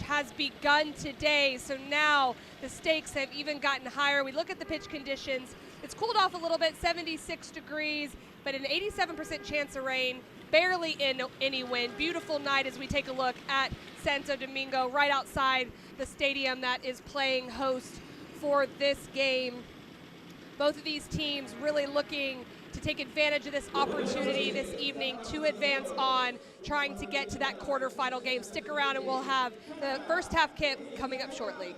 has begun today. So now the stakes have even gotten higher. We look at the pitch conditions. It's cooled off a little bit, 76 degrees, but an 87% chance of rain, barely any wind. Beautiful night as we take a look at Santo Domingo, right outside the stadium that is playing host for this game. Both of these teams really looking to take advantage of this opportunity this evening to advance on, trying to get to that quarterfinal game. Stick around and we'll have the first half kit coming up shortly.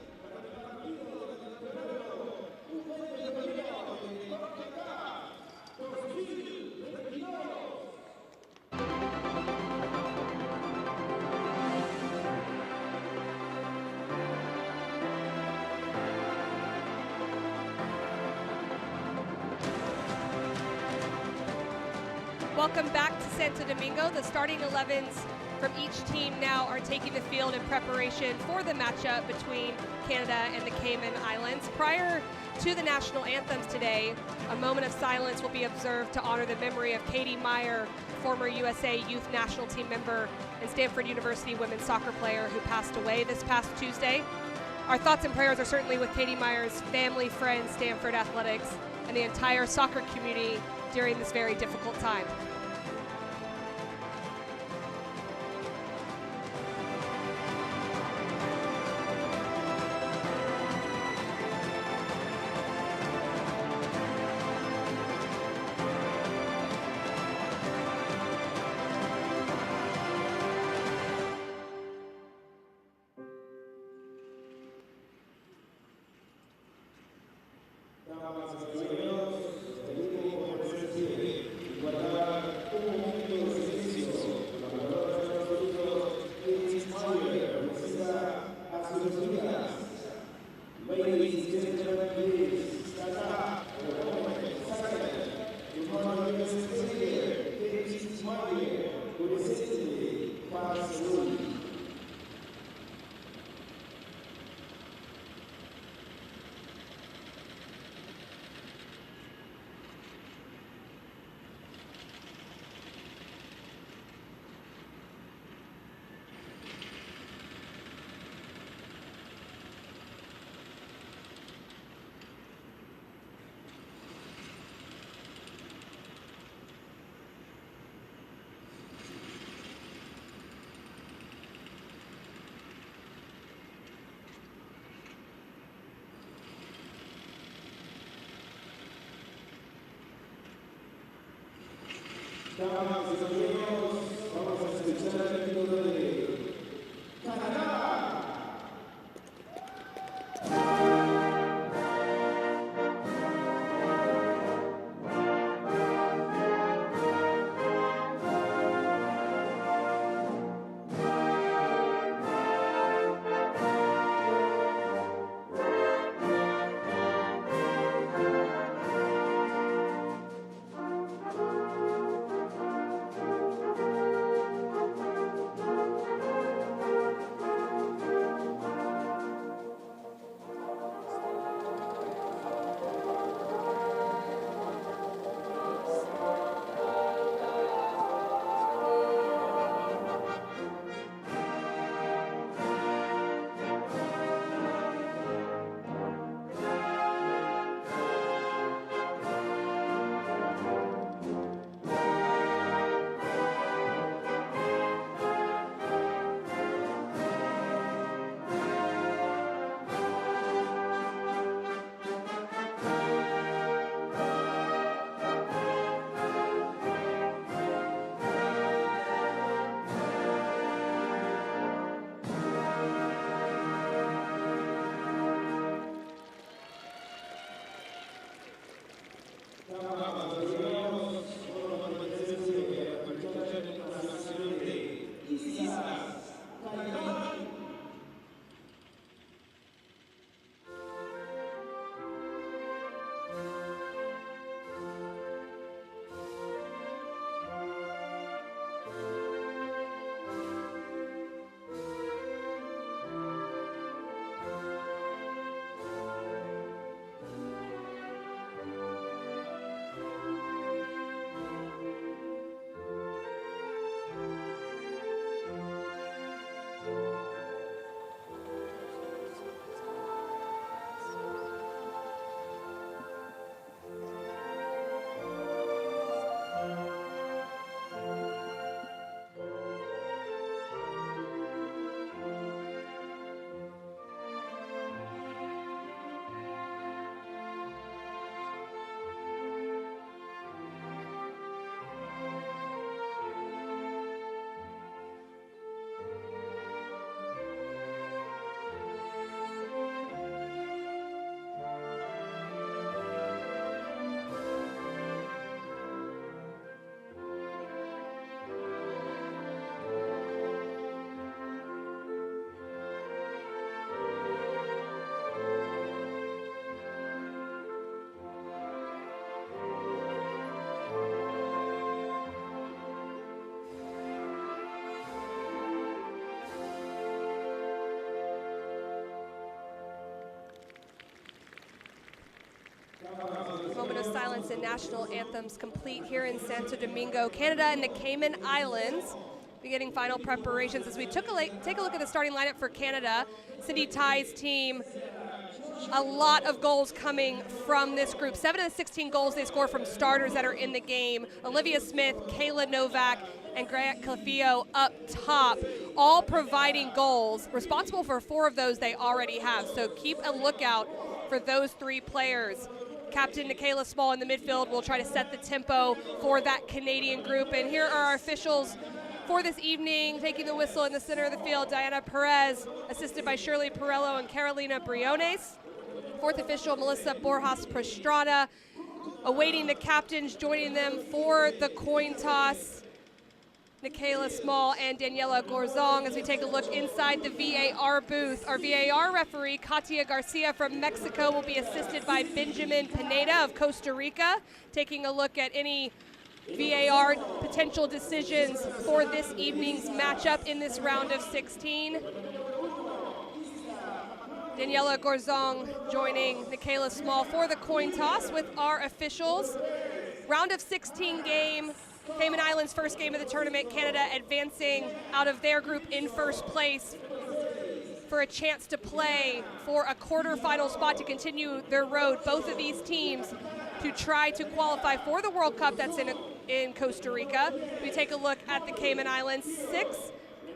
Welcome back to Santo Domingo. The starting 11s from each team now are taking the field in preparation for the matchup between Canada and the Cayman Islands. Prior to the national anthems today, a moment of silence will be observed to honor the memory of Katie Meyer, former USA Youth National Team member and Stanford University women's soccer player who passed away this past Tuesday. Our thoughts and prayers are certainly with Katie Meyer's family, friends, Stanford Athletics, and the entire soccer community during this very difficult time. Damas y caballeros, vamos a escuchar el himno de Canadá. Moment of silence and national anthems complete here in Santo Domingo. Canada and the Cayman Islands beginning final preparations as we take a look at the starting lineup for Canada. Cindy Ty's team, a lot of goals coming from this group. 7 of the 16 goals they score from starters that are in the game. Olivia Smith, Kayla Novak, and Grant Calafio up top, all providing goals. Responsible for 4 of those they already have, so keep a lookout for those 3 players. Captain Nikayla Small in the midfield will try to set the tempo for that Canadian group. And here are our officials for this evening, taking the whistle in the center of the field, Diana Perez, assisted by Shirley Perello and Carolina Briones. 4th official, Melissa Borjas Pastrana, awaiting the captains, joining them for the coin toss, Nikayla Small and Daniela Gorzong. As we take a look inside the VAR booth, our VAR referee, Katia Garcia from Mexico, will be assisted by Benjamin Pineda of Costa Rica, taking a look at any VAR potential decisions for this evening's matchup in this round of 16. Daniela Gorzong joining Nikayla Small for the coin toss with our officials. Round of 16 game, Cayman Islands' first game of the tournament. Canada advancing out of their group in first place for a chance to play for a quarterfinal spot to continue their road. Both of these teams to try to qualify for the World Cup that's in Costa Rica. We take a look at the Cayman Islands. 6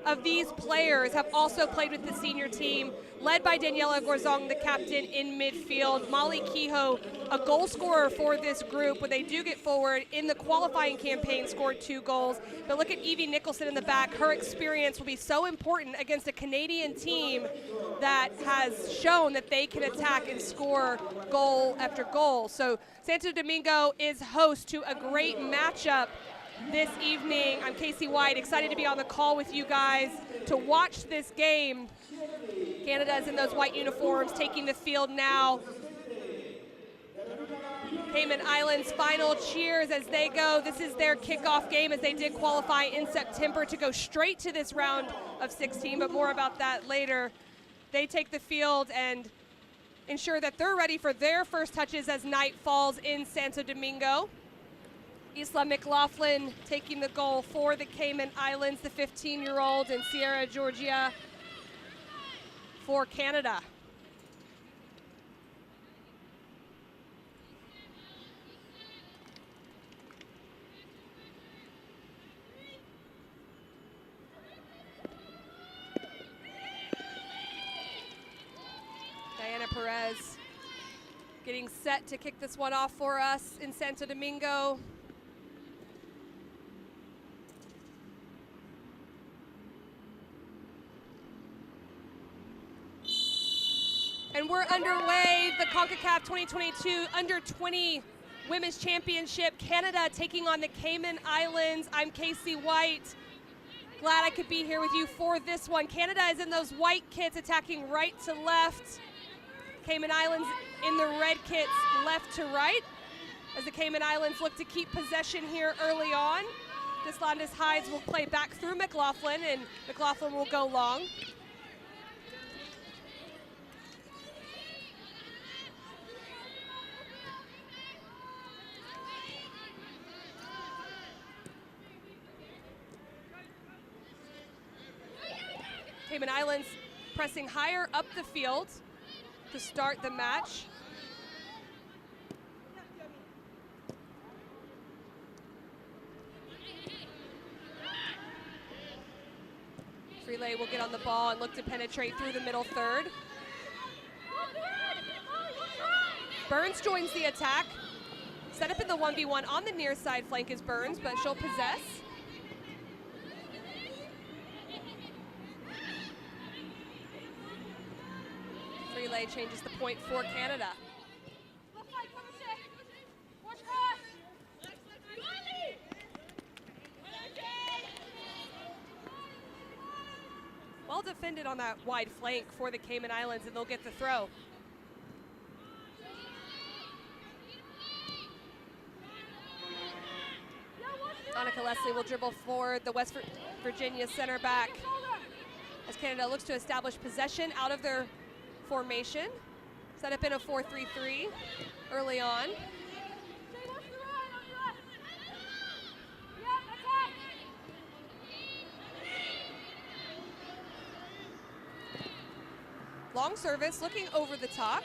of these players have also played with the senior team, led by Daniela Gorzong, the captain in midfield. Molly Kehoe, a goal scorer for this group when they do get forward in the qualifying campaign, scored 2 goals. But look at Evie Nicholson in the back. Her experience will be so important against a Canadian team that has shown that they can attack and score goal after goal. So Santo Domingo is host to a great matchup this evening. I'm Casey White, excited to be on the call with you guys to watch this game. Canada is in those white uniforms, taking the field now. Cayman Islands final cheers as they go. This is their kickoff game, as they did qualify in September to go straight to this round of 16, but more about that later. They take the field and ensure that they're ready for their first touches as night falls in Santo Domingo. Isla McLaughlin taking the goal for the Cayman Islands, the 15-year-old, and Sierra Georgia for Canada. Diana Perez getting set to kick this one off for us in Santo Domingo. And we're underway, the Concacaf 2022 Under-20 Women's Championship. Canada taking on the Cayman Islands. I'm Casey White. Glad I could be here with you for this one. Canada is in those white kits, attacking right to left. Cayman Islands in the red kits, left to right, as the Cayman Islands look to keep possession here early on. Deslandis Hides will play back through McLaughlin, and McLaughlin will go long. Cayman Islands pressing higher up the field to start the match. Relay will get on the ball and look to penetrate through the middle third. Burns joins the attack. Set up in the 1v1 on the near side flank is Burns, but she'll possess. Relay changes the point for Canada. Well defended on that wide flank for the Cayman Islands, and they'll get the throw. Annika Leslie will dribble forward, the West Virginia center back, as Canada looks to establish possession out of their formation. Set up in a 4-3-3 early on. Long service, looking over the top.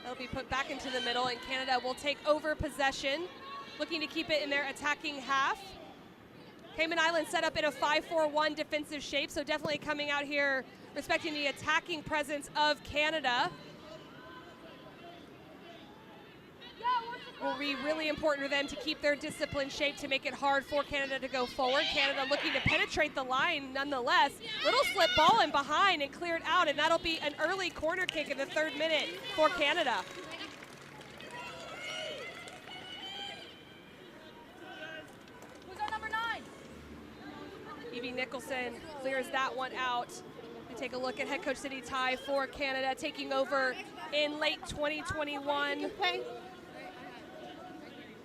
That'll be put back into the middle, and Canada will take over possession, looking to keep it in their attacking half. Cayman Islands set up in a 5-4-1 defensive shape, so definitely coming out here respecting the attacking presence of Canada. Will be really important for them to keep their disciplined shape to make it hard for Canada to go forward. Canada looking to penetrate the line nonetheless. Little slip ball in behind and cleared out, and that'll be an early corner kick in the 3rd minute for Canada. Who's our number 9? Evie Nicholson clears that one out. We take a look at head coach Cindy Tai for Canada, taking over in late 2021.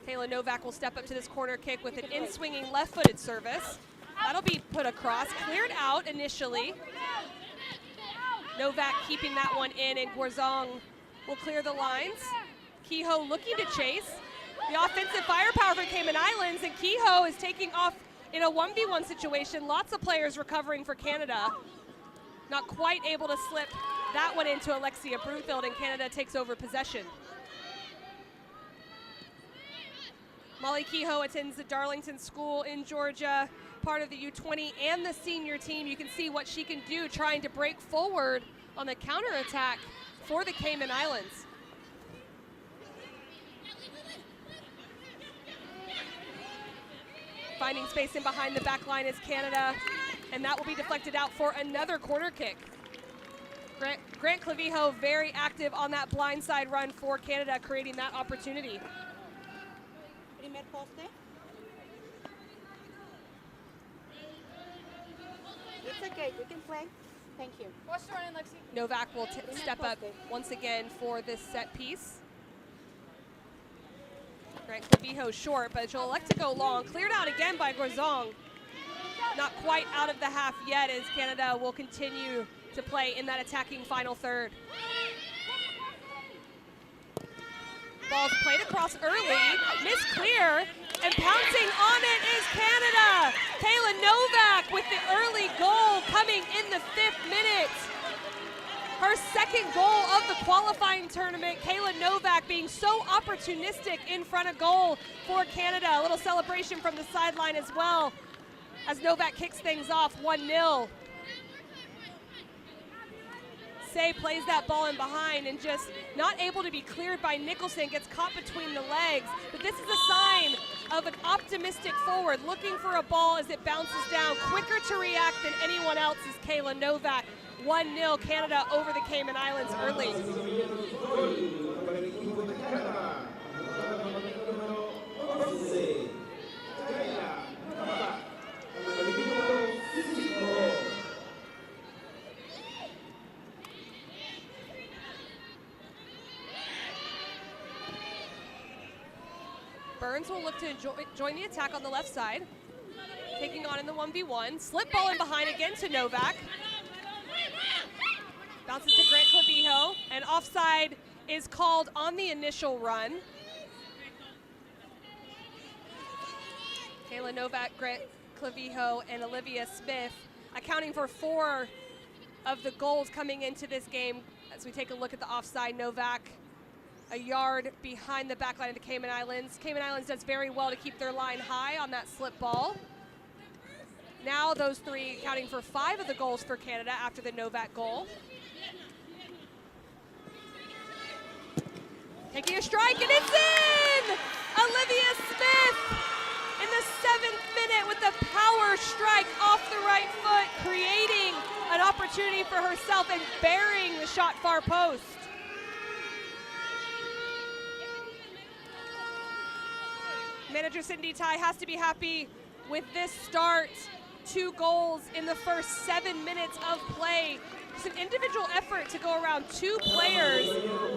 Kayla Novak will step up to this corner kick with an in-swinging left-footed service. That'll be put across, cleared out initially. Novak keeping that one in, and Gourzong will clear the lines. Kehoe looking to chase. The offensive firepower for Cayman Islands, and Kehoe is taking off in a 1v1 situation. Lots of players recovering for Canada. Not quite able to slip that one into Alexia Broomfield, and Canada takes over possession. Molly Kehoe attends the Darlington School in Georgia, part of the U20 and the senior team. You can see what she can do trying to break forward on the counterattack for the Cayman Islands. Finding space in behind the back line is Canada, and that will be deflected out for another corner kick. Grant Clavijo very active on that blindside run for Canada, creating that opportunity. It's okay, we can play. Thank you. What's the running, Lexi? Novak will step up once again for this set piece. Grant Clavijo short, but she'll elect to go long. Cleared out again by Gourzong. Not quite out of the half yet, as Canada will continue to play in that attacking final third. Ball's played across early, missed clear, and pouncing on it is Canada. Kayla Novak with the early goal coming in the 5th minute. Her 2nd goal of the qualifying tournament. Kayla Novak being so opportunistic in front of goal for Canada. A little celebration from the sideline as well as Novak kicks things off 1-0. Say plays that ball in behind and just not able to be cleared by Nicholson, gets caught between the legs. But this is a sign of an optimistic forward, looking for a ball as it bounces down. Quicker to react than anyone else is Kayla Novak. 1-0 Canada over the Cayman Islands early. Burns will look to join the attack on the left side, taking on in the 1v1. Slip ball in behind again to Novak. Bounces to Grant Clavijo, and offside is called on the initial run. Kayla Novak, Grant Clavijo, and Olivia Smith accounting for 4 of the goals coming into this game. As we take a look at the offside, Novak a yard behind the back line of the Cayman Islands. Cayman Islands does very well to keep their line high on that slip ball. Now those 3 accounting for 5 of the goals for Canada after the Novak goal. Taking a strike, and it's in! Olivia Smith in the 7th minute with a power strike off the right foot, creating an opportunity for herself and burying the shot far post. Manager Cindy Tai has to be happy with this start. 2 goals in the first 7 minutes of play. It's an individual effort to go around 2 players.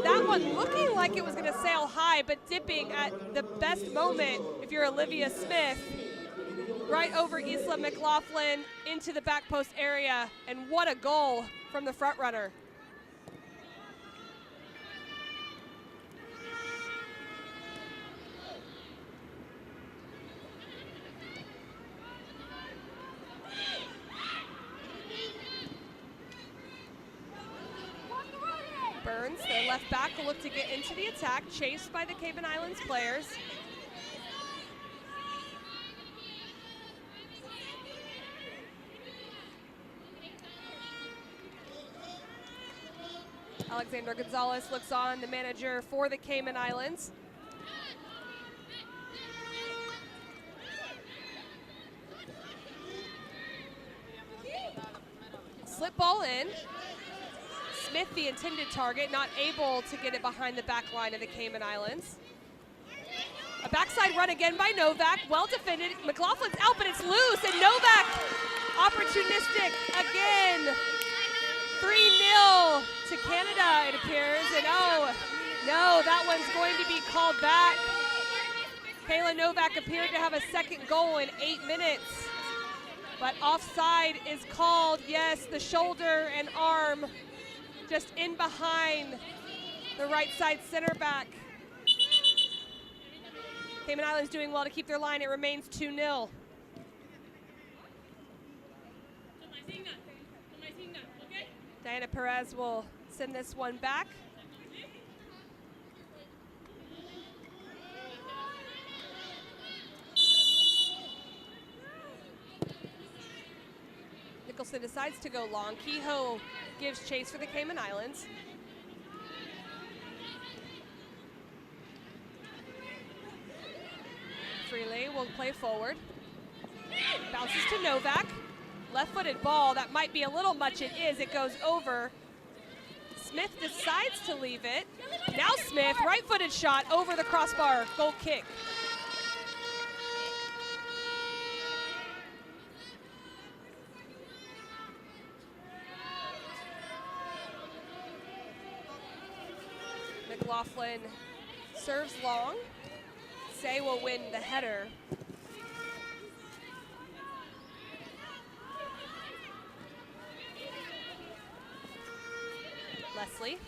That one one looking like it was going to sail high, but dipping at the best moment if you're Olivia Smith. Right over Isla McLaughlin into the back post area, and what a goal from the front runner. Burns, their left back, will look to get into the attack, chased by the Cayman Islands players. Alexander Gonzalez looks on, the manager for the Cayman Islands. Slip ball in. Smith, the intended target, not able to get it behind the back line of the Cayman Islands. A backside run again by Novak, well defended. McLaughlin's out, but it's loose, and Novak opportunistic again. 3-0 to Canada, it appears, and oh, no, that one's going to be called back. Kayla Novak appeared to have a second goal in 8 minutes, but offside is called. Yes, the shoulder and arm just in behind the right side center back. Cayman Islands doing well to keep their line. It remains 2-0. Diana Perez will send this one back. Nicholson decides to go long. Kehoe gives chase for the Cayman Islands. Freely will play forward. Bounces to Novak. Left-footed ball, that might be a little much, it is, it goes over. Smith decides to leave it. Now Smith, right-footed shot over the crossbar, goal kick. McLaughlin serves long. Say will win the header. Leslie.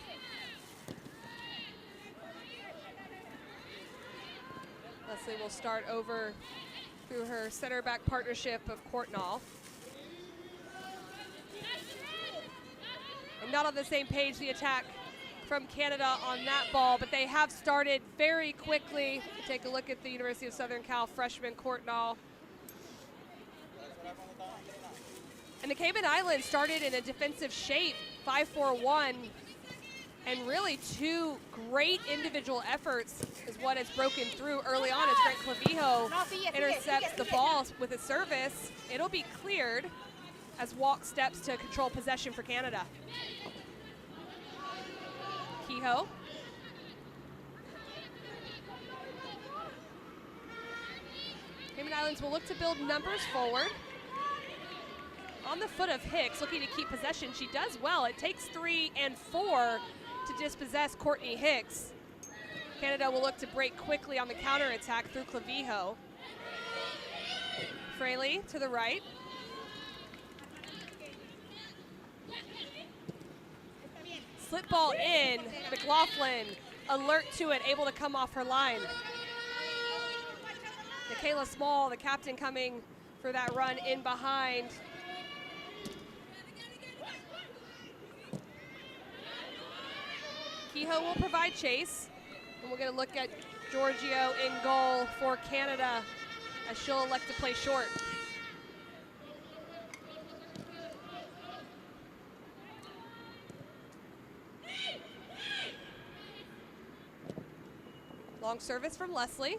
Leslie will start over through her center back partnership of Courtnall. And not on the same page, the attack from Canada on that ball, but they have started very quickly. Take a look at the University of Southern Cal freshman Courtnall. And the Cayman Islands started in a defensive shape, 5-4-1, and really two great individual efforts is what has broken through early on as Grant Clavijo intercepts the ball with a service. It'll be cleared as Walk steps to control possession for Canada. Kehoe. Cayman Islands will look to build numbers forward. On the foot of Hicks, looking to keep possession. She does well. It takes 3 and 4 to dispossess Courtney Hicks. Canada will look to break quickly on the counterattack through Clavijo. Fraley to the right. Slip ball in. McLaughlin alert to it, able to come off her line. Michaela Small, the captain, coming for that run in behind. Kehoe will provide chase. And we're going to look at Giorgio in goal for Canada as she'll elect to play short. Long service from Leslie.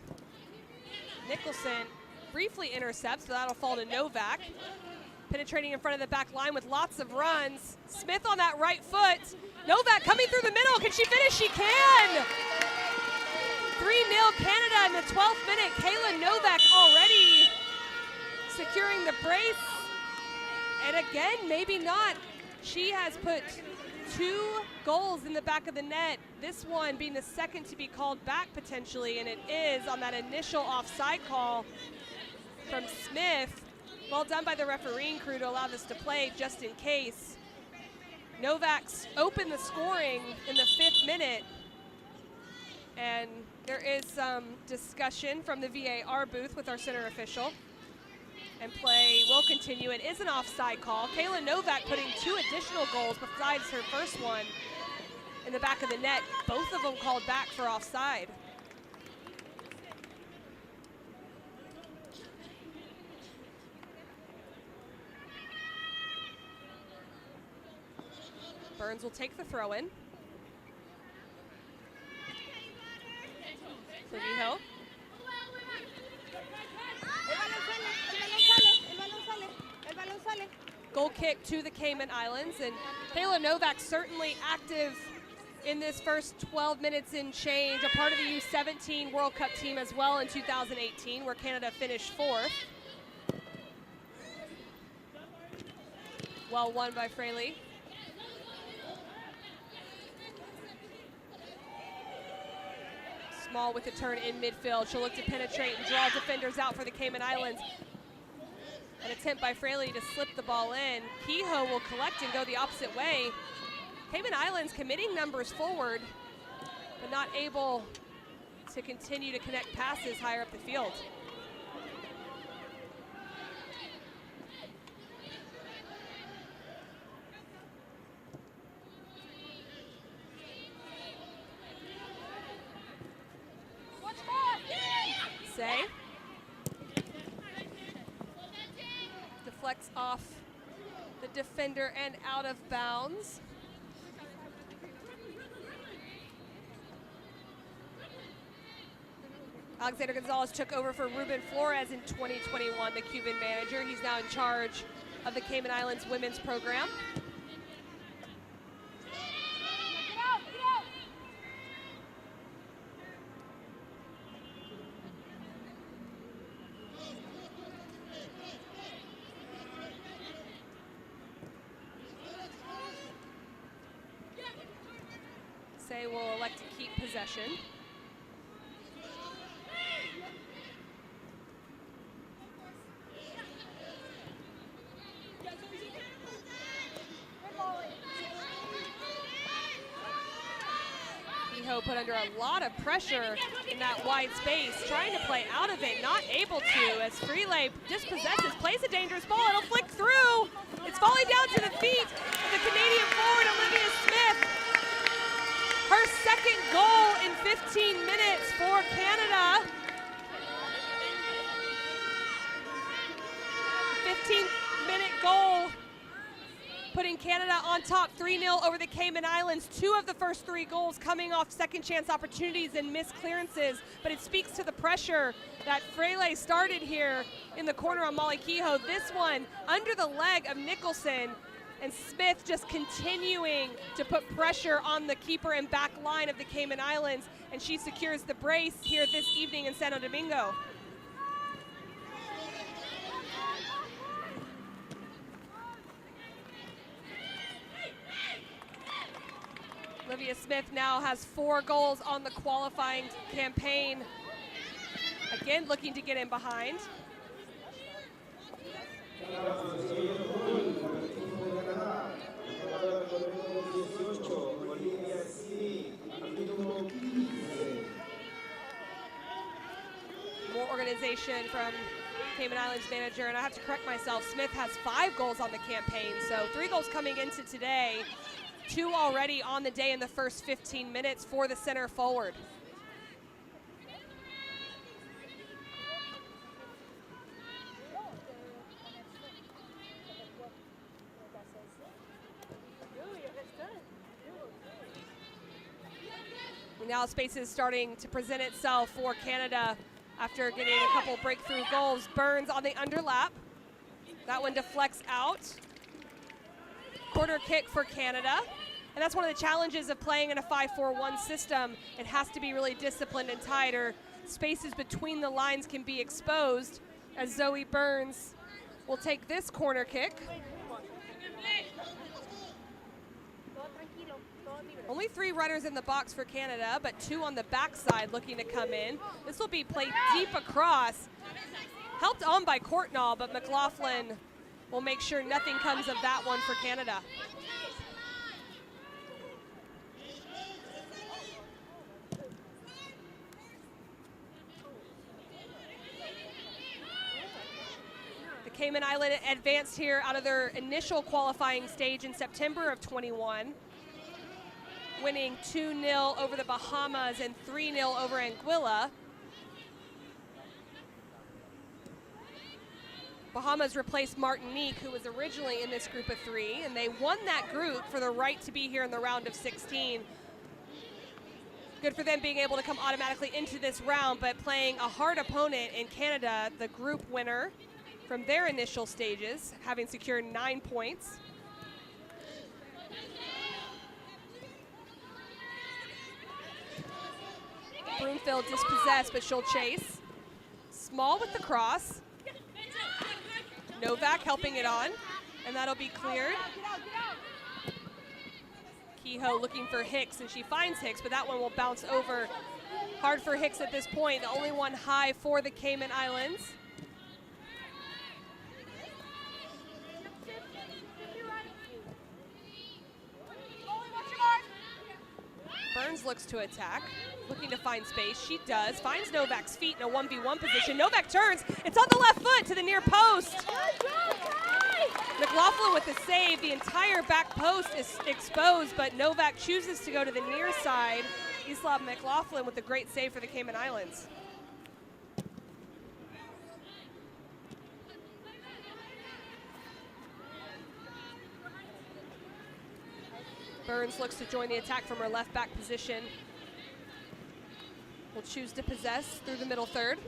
Nicholson briefly intercepts, so that'll fall to Novak. Penetrating in front of the back line with lots of runs. Smith on that right foot. Novak coming through the middle. Can she finish? She can! 3-0 Canada in the 12th minute. Kayla Novak already securing the brace. And again, maybe not. She has put 2 goals in the back of the net, this one being the second to be called back potentially, and it is on that initial offside call from Smith. Well done by the refereeing crew to allow this to play just in case. Novak's opened the scoring in the 5th minute, and there is some discussion from the VAR booth with our center official, and play will continue. It is an offside call. Kayla Novak putting 2 additional goals besides her first one in the back of the net, both of them called back for offside. Burns will take the throw in. For Mijo. Goal kick to the Cayman Islands, and Kayla Novak certainly active in this first 12 minutes in change, a part of the U17 World Cup team as well in 2018, where Canada finished 4th. Well won by Fraley. Small with a turn in midfield. She'll look to penetrate and draw defenders out for the Cayman Islands. An attempt by Fraley to slip the ball in. Kehoe will collect and go the opposite way. Cayman Islands committing numbers forward, but not able to continue to connect passes higher up the field. Say. Deflects off the defender and out of bounds. Alexander Gonzalez took over for Ruben Flores in 2021, the Cuban manager. He's now in charge of the Cayman Islands women's program. Say will elect to keep possession. Kehoe put under a lot of pressure in that wide space, trying to play out of it, not able to, as Freley dispossesses, plays a dangerous ball, it'll flick through. It's falling down to the feet of the Canadian forward, Olivia Smith. Her second goal in 15 minutes for Canada. 15-minute goal, putting Canada on top 3-0 over the Cayman Islands. 2 of the first 3 goals coming off second chance opportunities and missed clearances, but it speaks to the pressure that Freley started here in the corner on Molly Kehoe. This one under the leg of Nicholson, and Smith just continuing to put pressure on the keeper and back line of the Cayman Islands, and she secures the brace here this evening in Santo Domingo. Olivia Smith now has 4 goals on the qualifying campaign. Again, looking to get in behind. More organization from Cayman Islands manager, and I have to correct myself, Smith has 5 goals on the campaign, so 3 goals coming into today, 2 already on the day in the first 15 minutes for the center forward. Now space is starting to present itself for Canada after getting a couple breakthrough goals. Burns on the underlap. That one deflects out. Corner kick for Canada. And that's one of the challenges of playing in a 5-4-1 system. It has to be really disciplined and tight, or spaces between the lines can be exposed, as Zoe Burns will take this corner kick. Only 3 runners in the box for Canada, but 2 on the backside looking to come in. This will be played deep across. Helped on by Courtnall, but McLaughlin will make sure nothing comes of that one for Canada. The Cayman Island advanced here out of their initial qualifying stage in September of 21, winning 2-0 over the Bahamas and 3-0 over Anguilla. Bahamas replaced Martinique, who was originally in this group of 3, and they won that group for the right to be here in the round of 16. Good for them being able to come automatically into this round, but playing a hard opponent in Canada, the group winner from their initial stages, having secured 9 points. Broomfield dispossessed, but she'll chase. Small with the cross. Novak helping it on, and that'll be cleared. Kehoe looking for Hicks, and she finds Hicks, but that one will bounce over. Hard for Hicks at this point, the only one high for the Cayman Islands. Burns looks to attack, looking to find space. She does, finds Novak's feet in a 1v1 position. Novak turns, it's on the left foot to the near post. McLaughlin with the save, the entire back post is exposed, but Novak chooses to go to the near side. Isla McLaughlin with a great save for the Cayman Islands. Burns looks to join the attack from her left back position. Will choose to possess through the middle third.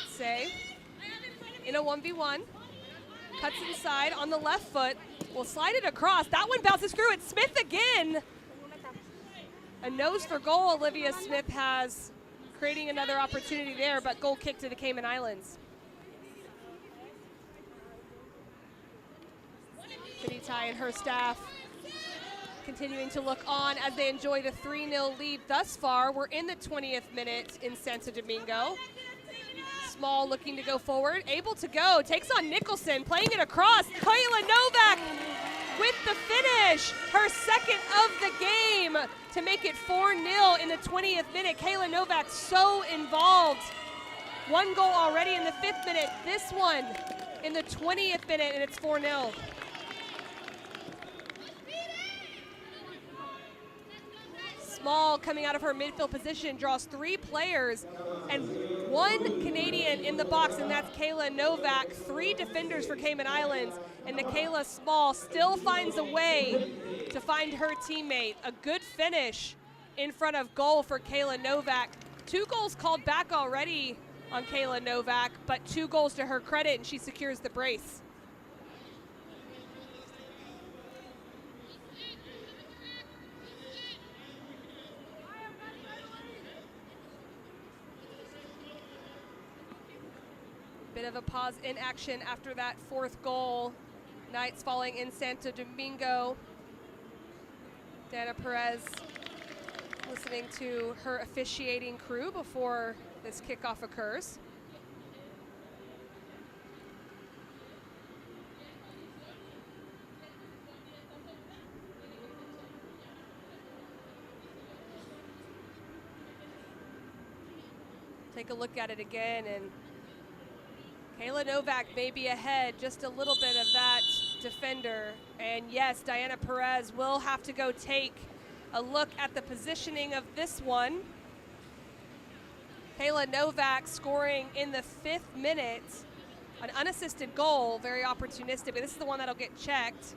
Say, in a 1v1, cuts inside on the left foot, will slide it across. That one bounces through. It's Smith again. A nose for goal Olivia Smith has, creating another opportunity there, but goal kick to the Cayman Islands. Finitai and her staff continuing to look on as they enjoy the 3-0 lead thus far. We're in the 20th minute in Santo Domingo. Small looking to go forward, able to go, takes on Nicholson, playing it across. Kayla Novak with the finish, her second of the game to make it 4-0 in the 20th minute. Kayla Novak so involved. 1 goal already in the 5th minute, this one in the 20th minute, and it's 4-0. Small coming out of her midfield position, draws 3 players and 1 Canadian in the box, and that's Kayla Novak. 3 defenders for Cayman Islands, and Nikayla Small still finds a way to find her teammate. A good finish in front of goal for Kayla Novak. 2 goals called back already on Kayla Novak, but 2 goals to her credit, and she secures the brace. Bit of a pause in action after that 4th goal. Knights falling in Santo Domingo. Dana Perez listening to her officiating crew before this kickoff occurs. Take a look at it again, and Kayla Novak may be ahead just a little bit of that defender. And yes, Diana Perez will have to go take a look at the positioning of this one. Kayla Novak scoring in the 5th minute, an unassisted goal, very opportunistic, but this is the one that'll get checked.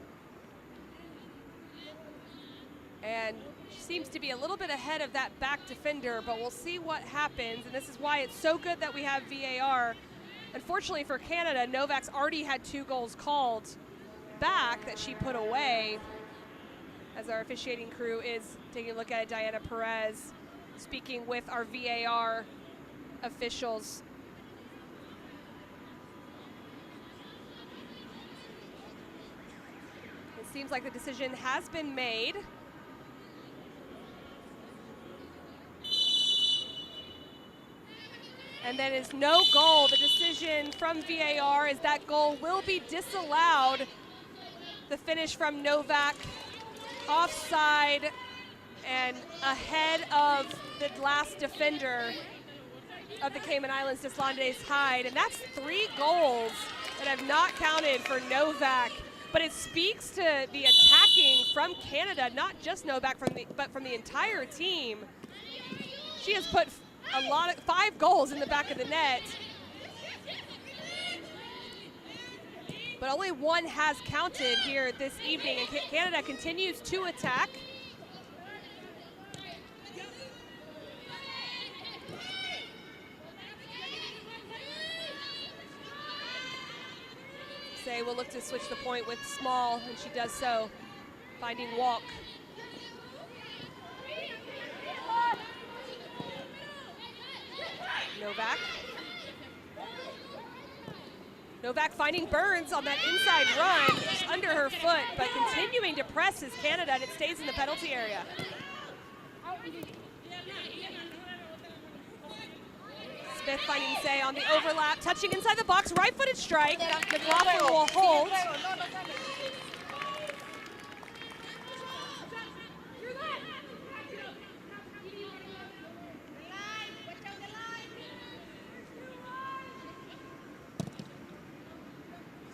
And she seems to be a little bit ahead of that back defender, but we'll see what happens. And this is why it's so good that we have VAR. Unfortunately for Canada, Novak's already had 2 goals called back that she put away, as our officiating crew is taking a look at it. Diana Perez speaking with our VAR officials. seems like the decision has been made. And then is no goal. The decision from VAR is that goal will be disallowed. The finish from Novak, offside and ahead of the last defender of the Cayman Islands, Deslandes Hyde. And that's 3 goals that have not counted for Novak. But it speaks to the attacking from Canada, not just Novak, but from the entire team. She has put 5 goals in the back of the net. But only 1 has counted here this evening, and Canada continues to attack. Say will look to switch the point with Small, and she does so, finding Walk. Novak finding Burns on that inside run, just under her foot, but continuing to press is Canada, and it stays in the penalty area. Smith finding Say on the overlap, touching inside the box, right-footed strike. McLaughlin will hold.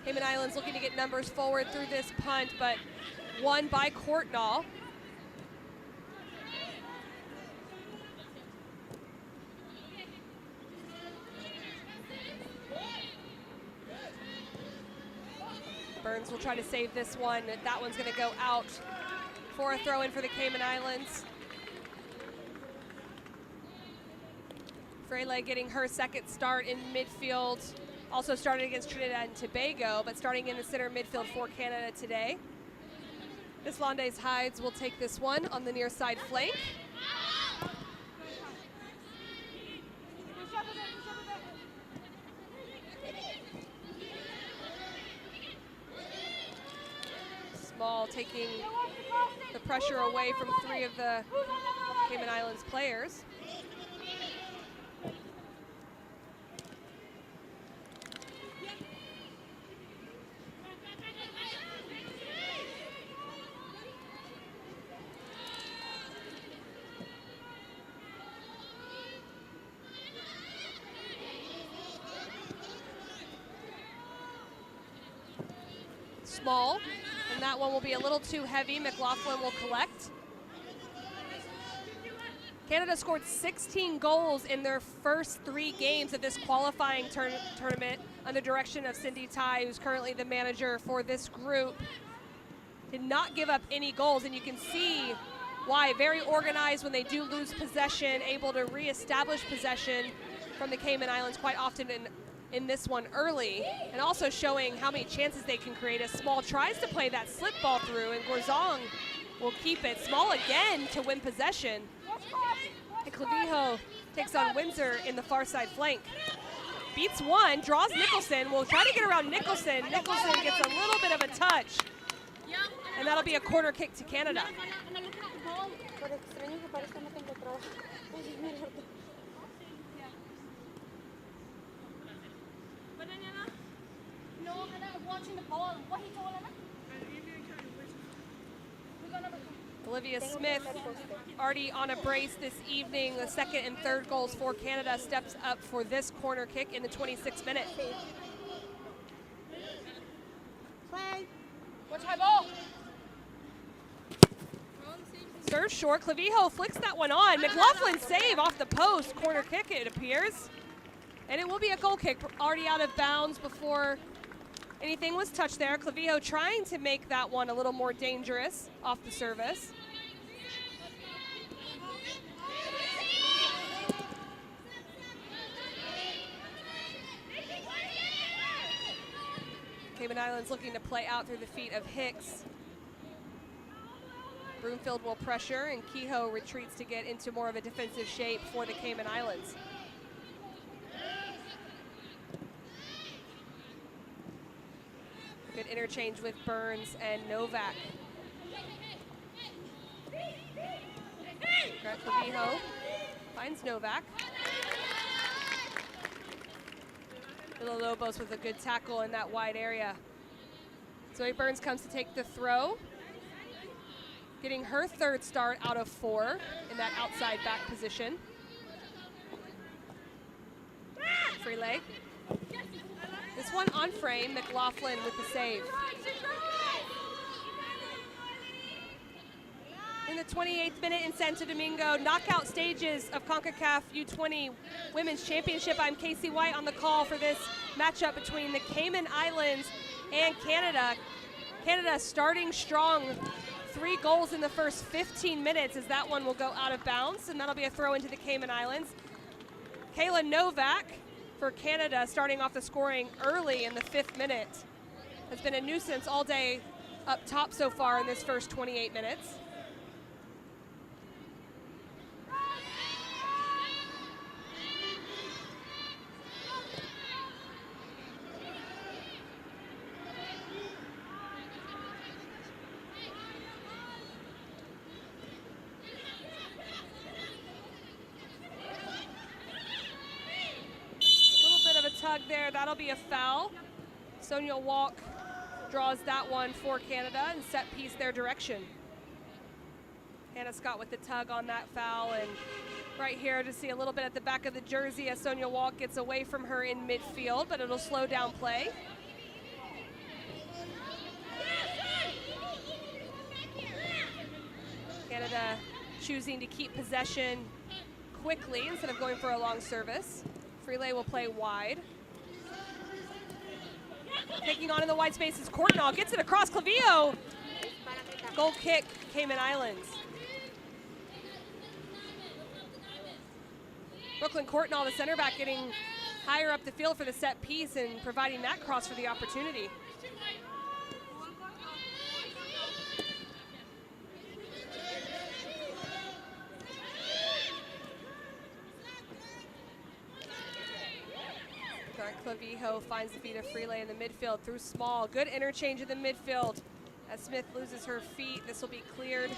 Cayman Islands looking to get numbers forward through this punt, but won by Courtnall. Burns will try to save this one. That one's going to go out for a throw-in for the Cayman Islands. Fraley getting her second start in midfield. Also started against Trinidad and Tobago, but starting in the center midfield for Canada today. Deslandes Hyde will take this one on the near side flank. Small taking the pressure away from 3 of the Cayman Islands players. Small, and that one will be a little too heavy. McLaughlin will collect. Canada scored 16 goals in their first 3 games of this qualifying tournament under direction of Cindy Tai, who's currently the manager for this group. Did not give up any goals, and you can see why. Very organized when they do lose possession, able to reestablish possession from the Cayman Islands quite often in this one early, and also showing how many chances they can create as Small tries to play that slip ball through, and Gorzong will keep it. Small again to win possession. And Clavijo takes on Windsor in the far side flank. Beats one, draws Nicholson, will try to get around Nicholson. Nicholson gets a little bit of a touch, and that'll be a corner kick to Canada. Olivia Smith already on a brace this evening. The second and third goals for Canada steps up for this corner kick in the 26th minute. Play. What's high ball? Serve short. Clavijo flicks that one on. McLaughlin save off the post. Corner kick, it appears. And it will be a goal kick, already out of bounds before anything was touched there. Clavijo trying to make that one a little more dangerous off the service. Cayman Islands looking to play out through the feet of Hicks. Broomfield will pressure, and Kehoe retreats to get into more of a defensive shape for the Cayman Islands. Good interchange with Burns and Novak. Clavijo finds Novak. Villalobos with a good tackle in that wide area. Zoe Burns comes to take the throw, getting her third start out of 4 in that outside back position. Free leg. This one on frame, McLaughlin with the save. In the 28th minute in Santo Domingo, knockout stages of Concacaf U20 Women's Championship. I'm Casey White on the call for this matchup between the Cayman Islands and Canada. Canada starting strong, 3 goals in the first 15 minutes as that one will go out of bounds, and that'll be a throw into the Cayman Islands. Kayla Novak for Canada starting off the scoring early in the 5th minute. Has been a nuisance all day up top so far in this first 28 minutes. There, that'll be a foul. Sonia Walk draws that one for Canada and set piece their direction. Hannah Scott with the tug on that foul, and right here to see a little bit at the back of the jersey as Sonia Walk gets away from her in midfield, but it'll slow down play. Canada choosing to keep possession quickly instead of going for a long service. Freelay will play wide. Taking on in the wide spaces, Courtnall gets it across Clavijo. Goal kick, Cayman Islands. Brooklyn Courtnall, the center back, getting higher up the field for the set piece and providing that cross for the opportunity. Clavijo finds the feet of Freelay in the midfield through Small. Good interchange in the midfield as Smith loses her feet. This will be cleared.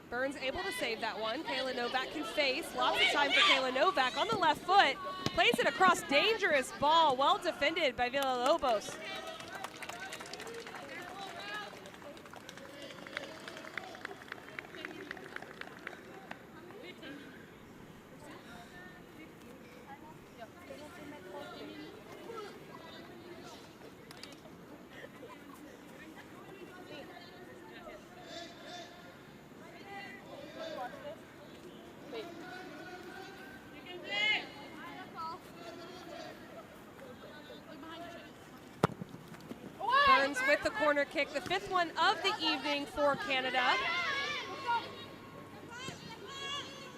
Burns able to save that one. Kayla Novak can face. Lots of time for Kayla Novak on the left foot. Plays it across, dangerous ball. Well defended by Villalobos. With the corner kick, the 5th one of the evening for Canada.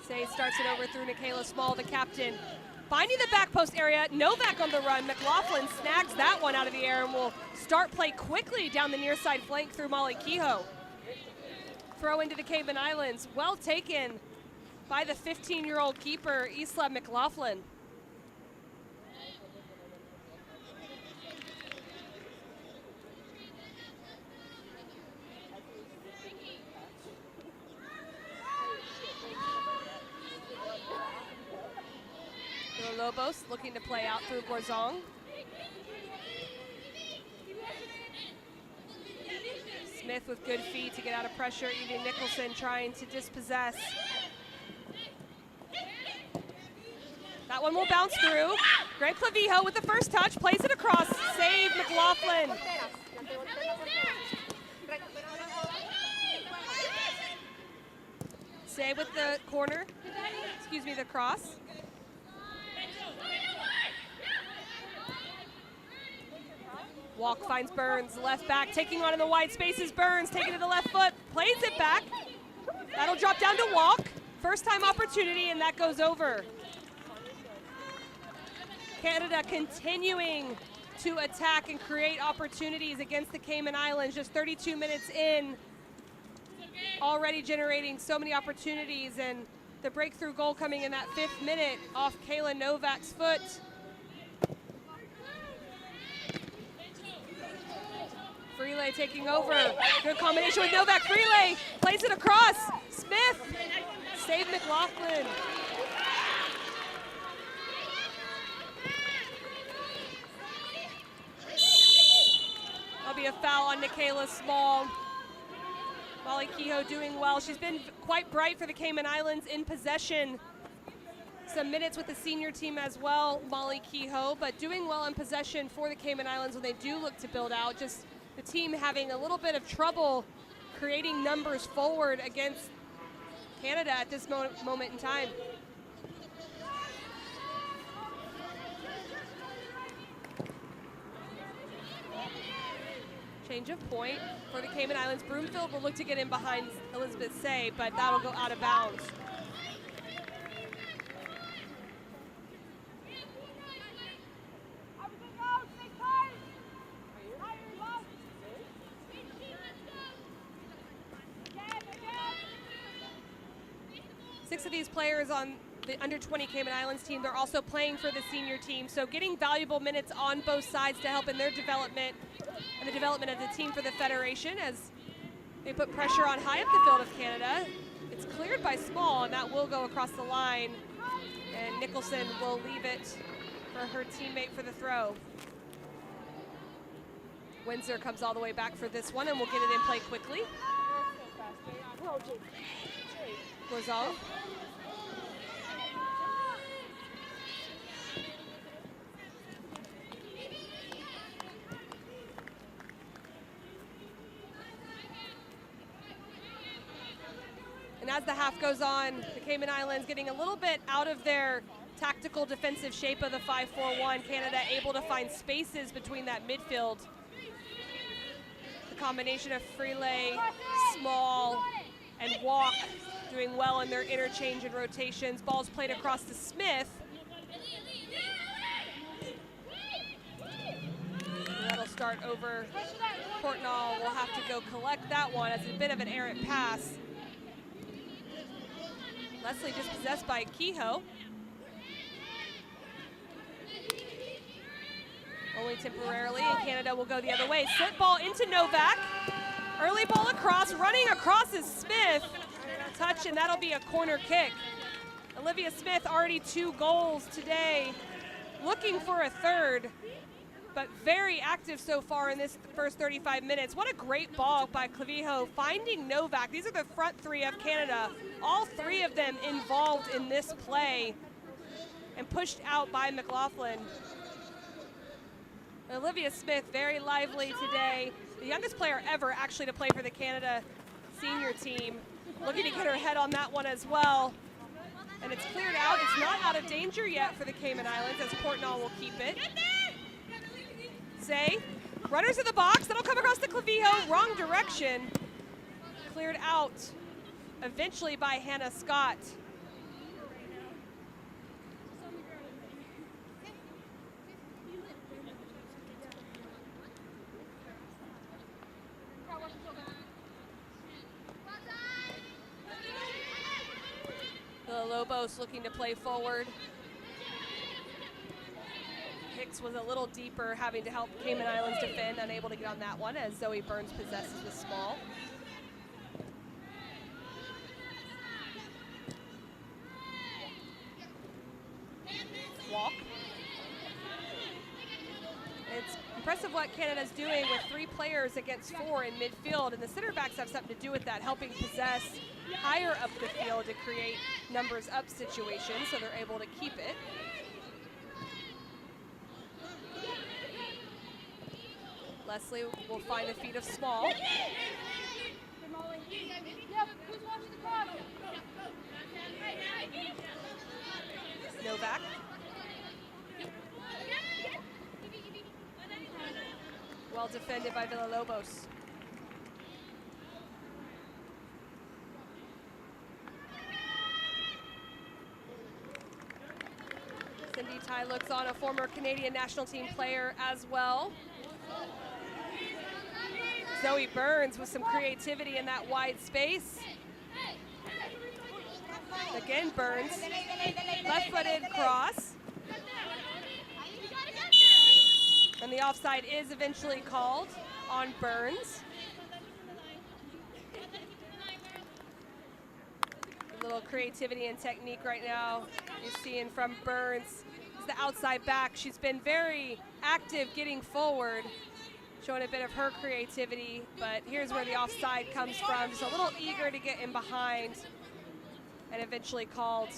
Say starts it over through Nikayla Small, the captain. Finding the back post area, Novak on the run. McLaughlin snags that one out of the air and will start play quickly down the near side flank through Molly Kehoe. Throw into the Cayman Islands, well taken by the 15-year-old keeper, Isla McLaughlin. Lobos looking to play out through Borzong. Smith with good feet to get out of pressure. Evie Nicholson trying to dispossess. That one will bounce through. Greg Clavijo with the first touch, plays it across. Save McLaughlin. Save with the corner. Excuse me, the cross. Walk finds Burns, left back, taking on in the wide spaces. Burns taking to the left foot, plays it back. That'll drop down to Walk. First time opportunity, and that goes over. Canada continuing to attack and create opportunities against the Cayman Islands. Just 32 minutes in, already generating so many opportunities, and the breakthrough goal coming in that 5th minute off Kayla Novak's foot. Freelay taking over. Good combination with Novak. Freelay plays it across. Smith, save McLaughlin. That'll be a foul on Nikayla Small. Molly Kehoe doing well. She's been quite bright for the Cayman Islands in possession. Some minutes with the senior team as well, Molly Kehoe, but doing well in possession for the Cayman Islands when they do look to build out. Just the team having a little bit of trouble creating numbers forward against Canada at this moment in time. Change of point for the Cayman Islands. Broomfield will look to get in behind Elizabeth Say, but that'll go out of bounds. Six of these players on the Under-20 Cayman Islands team, they're also playing for the senior team, so getting valuable minutes on both sides to help in their development and the development of the team for the Federation as they put pressure on high up the field of Canada. It's cleared by Small, and that will go across the line, and Nicholson will leave it for her teammate for the throw. Windsor comes all the way back for this one, and we'll get it in play quickly. Glazal. And as the half goes on, the Cayman Islands getting a little bit out of their tactical defensive shape of the 5-4-1. Canada able to find spaces between that midfield. The combination of Freelay, Small, and Walk doing well in their interchange and rotations. Ball's played across to Smith. And that'll start over. Portnall will have to go collect that one as a bit of an errant pass. Leslie dispossessed by Kehoe. Only temporarily, and Canada will go the other way. Slip ball into Novak. Early ball across, running across is Smith. Touch, and that'll be a corner kick. Olivia Smith already 2 goals today. Looking for a third, but very active so far in this first 35 minutes. What a great ball by Clavijo, finding Novak. These are the front 3 of Canada. All 3 of them involved in this play and pushed out by McLaughlin. Olivia Smith, very lively today. The youngest player ever actually to play for the Canada senior team. Looking to get her head on that one as well. And it's cleared out. It's not out of danger yet for the Cayman Islands as Portnall will keep it. Zay, runners in the box. That'll come across the Clavijo. Wrong direction. Cleared out eventually by Hannah Scott. Lobos looking to play forward. Hicks was a little deeper, having to help Cayman Islands defend, unable to get on that one as Zoe Burns possesses with Small. Walk. It's impressive what Canada's doing with 3 players against 4 in midfield, and the center backs have something to do with that, helping possess higher up the field to create numbers up situations, so they're able to keep it. Leslie will find the feet of Small. Novak. Well defended by Villalobos. Wendy Tai looks on, a former Canadian national team player as well. Zoe Burns with some creativity in that wide space. Again, Burns, left-footed cross. And the offside is eventually called on Burns. A little creativity and technique right now you're seeing from Burns. It's the outside back. She's been very active getting forward, showing a bit of her creativity, but here's where the offside comes from. Just a little eager to get in behind, and eventually called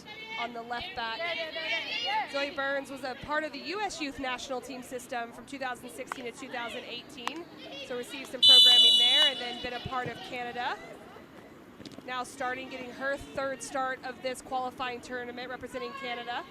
on the left back. Zoe Burns was a part of the U.S. Youth National Team system from 2016 to 2018, so received some programming there and then been a part of Canada. Now starting, getting her third start of this qualifying tournament representing Canada.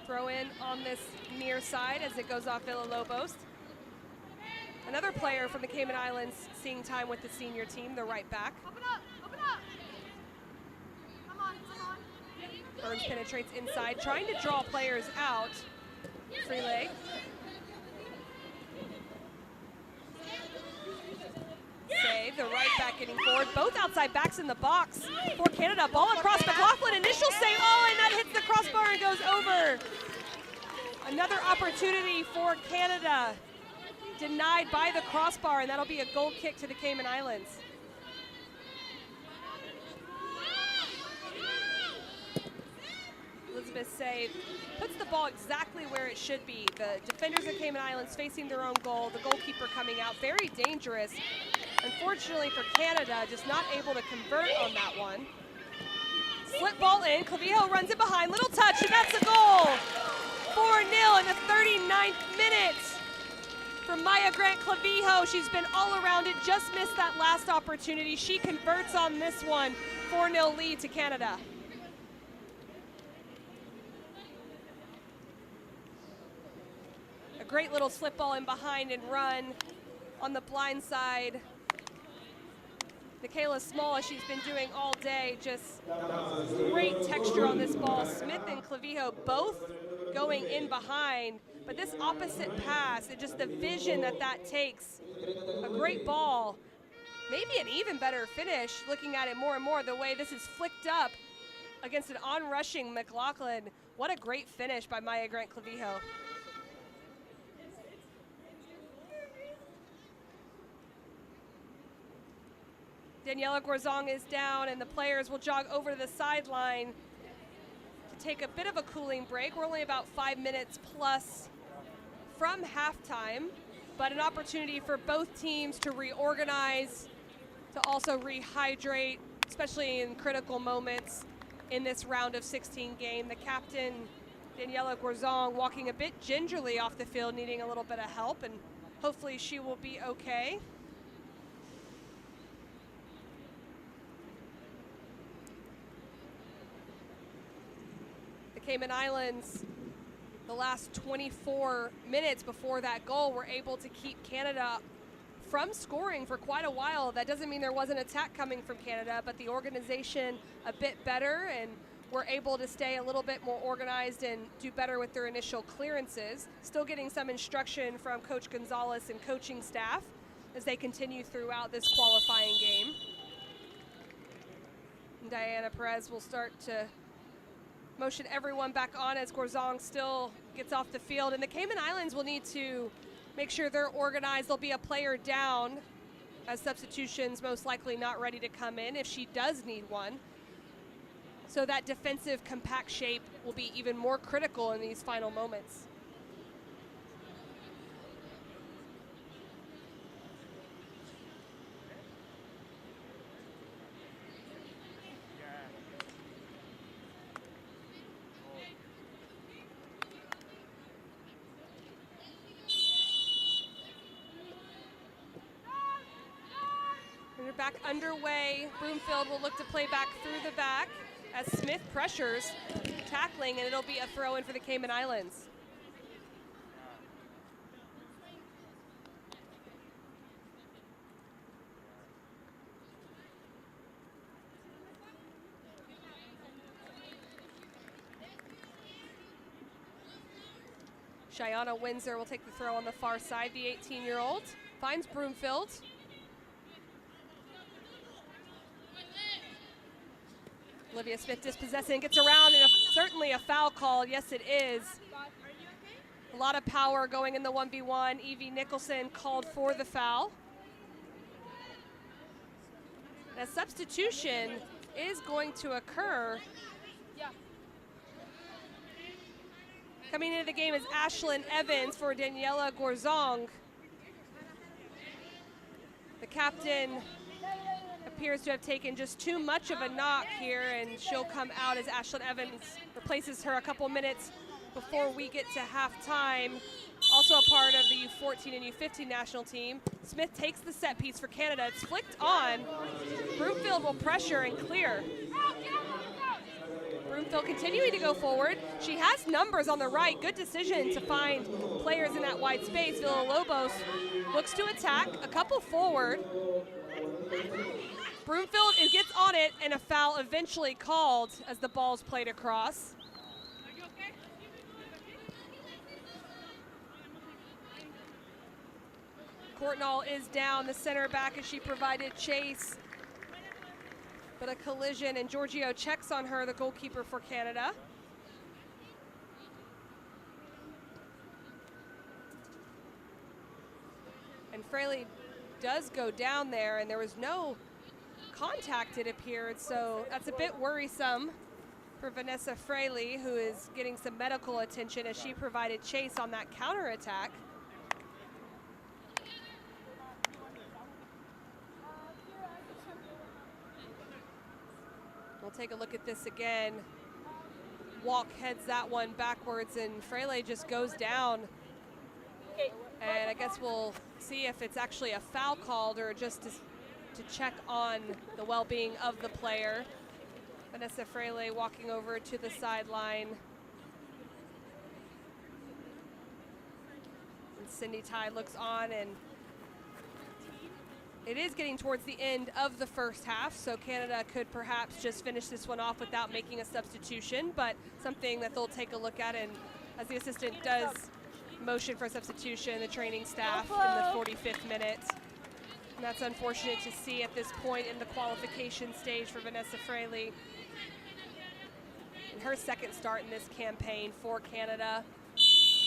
Throw in on this near side as it goes off Villalobos. Another player from the Cayman Islands seeing time with the senior team, the right back. Open up, open up. Come on, come on. Burns penetrates inside, trying to draw players out. Free leg. Save, the right back getting forward. Both outside backs in the box for Canada. Ball across McLaughlin, initial save. Oh, and that hits the crossbar and goes over. Another opportunity for Canada. Denied by the crossbar, and that'll be a goal kick to the Cayman Islands. Elizabeth Say puts the ball exactly where it should be. The defenders of Cayman Islands facing their own goal, the goalkeeper coming out, very dangerous. Unfortunately for Canada, just not able to convert on that one. Slip ball in, Clavijo runs it behind, little touch, and that's a goal. 4-0 in the 39th minute from Maya Grant Clavijo. She's been all around it, just missed that last opportunity. She converts on this one, 4-0 lead to Canada. A great little slip ball in behind and run on the blind side. Michaela Small, as she's been doing all day, just great texture on this ball. Smith and Clavijo both going in behind, but this opposite pass, and just the vision that that takes, a great ball. Maybe an even better finish, looking at it more and more, the way this is flicked up against an on-rushing McLaughlin. What a great finish by Maya Grant Clavijo. Daniela Guarzong is down, and the players will jog over to the sideline to take a bit of a cooling break. We're only about 5 minutes plus from halftime, but an opportunity for both teams to reorganize, to also rehydrate, especially in critical moments in this round of 16 game. The captain, Daniela Guarzong, walking a bit gingerly off the field, needing a little bit of help, and hopefully she will be okay. Cayman Islands, the last 24 minutes before that goal, were able to keep Canada from scoring for quite a while. That doesn't mean there wasn't attack coming from Canada, but the organization a bit better, and were able to stay a little bit more organized and do better with their initial clearances. Still getting some instruction from Coach Gonzalez and coaching staff as they continue throughout this qualifying game. And Diana Perez will start to motion everyone back on as Guarzong still gets off the field. And the Cayman Islands will need to make sure they're organized. There'll be a player down as substitutions, most likely not ready to come in if she does need one. So that defensive compact shape will be even more critical in these final moments. Back underway. Broomfield will look to play back through the back as Smith pressures, tackling, and it'll be a throw in for the Cayman Islands. Cheyenne Windsor will take the throw on the far side, the 18-year-old. Finds Broomfield. Olivia Smith dispossessing, gets around, and certainly a foul call. Yes, it is. A lot of power going in the 1v1. Evie Nicholson called for the foul. A substitution is going to occur. Coming into the game is Ashlyn Evans for Daniela Gorzong. The captain appears to have taken just too much of a knock here, and she'll come out as Ashlyn Evans replaces her a couple minutes before we get to halftime. Also a part of the U14 and U15 national team. Smith takes the set piece for Canada. It's flicked on. Broomfield will pressure and clear. Broomfield continuing to go forward. She has numbers on the right. Good decision to find players in that wide space. Villalobos looks to attack, a couple forward. Broomfield gets on it, and a foul eventually called as the ball's played across. Courtnall is down, the center back, as she provided chase. But a collision, and Giorgio checks on her, the goalkeeper for Canada. And Fraley does go down there, and there was no contact, it appeared, so that's a bit worrisome for Vanessa Fraley, who is getting some medical attention as she provided chase on that counterattack. We'll take a look at this again. Walk heads that one backwards, and Fraley just goes down. And I guess we'll see if it's actually a foul called or just to check on the well-being of the player. Vanessa Fraley walking over to the sideline. And Cindy Ty looks on, and it is getting towards the end of the first half, so Canada could perhaps just finish this one off without making a substitution, but something that they'll take a look at, and as the assistant does motion for substitution, the training staff in the 45th minute. And that's unfortunate to see at this point in the qualification stage for Vanessa Fraley. In her second start in this campaign for Canada,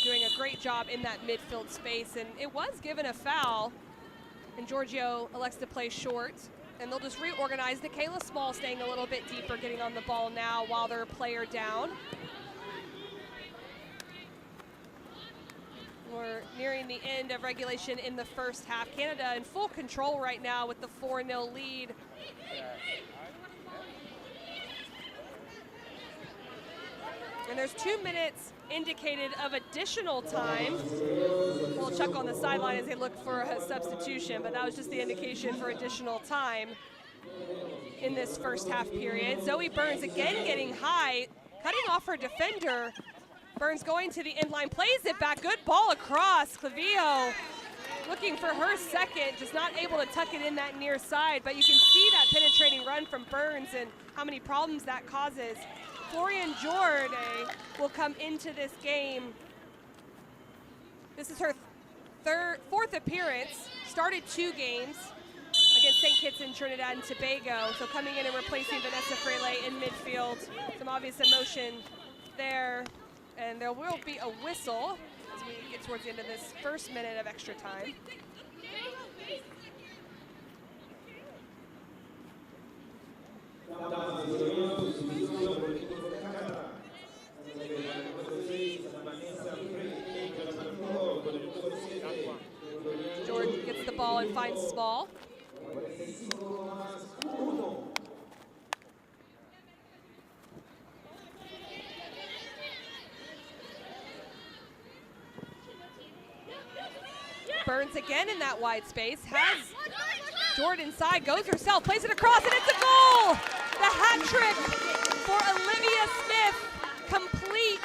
doing a great job in that midfield space, and it was given a foul, and Giorgio elects to play short, and they'll just reorganize. Nikayla Small staying a little bit deeper, getting on the ball now while they're a player down. We're nearing the end of regulation in the first half. Canada in full control right now with the 4-0 lead. And there's 2 minutes indicated of additional time. We'll check on the sideline as they look for a substitution, but that was just the indication for additional time in this first half period. Zoe Burns again getting high, cutting off her defender. Burns going to the end line, plays it back, good ball across. Clavillo looking for her second, just not able to tuck it in that near side, but you can see that penetrating run from Burns and how many problems that causes. Florian Jordan will come into this game. This is her fourth appearance, started 2 games against St. Kitts and Trinidad and Tobago, so coming in and replacing Vanessa Fraley in midfield. Some obvious emotion there. And there will be a whistle as we get towards the end of this first minute of extra time. Jordan gets the ball and finds Small. Burns again in that wide space, has Jordan inside, goes herself, plays it across, and it's a goal! The hat trick for Olivia Smith, complete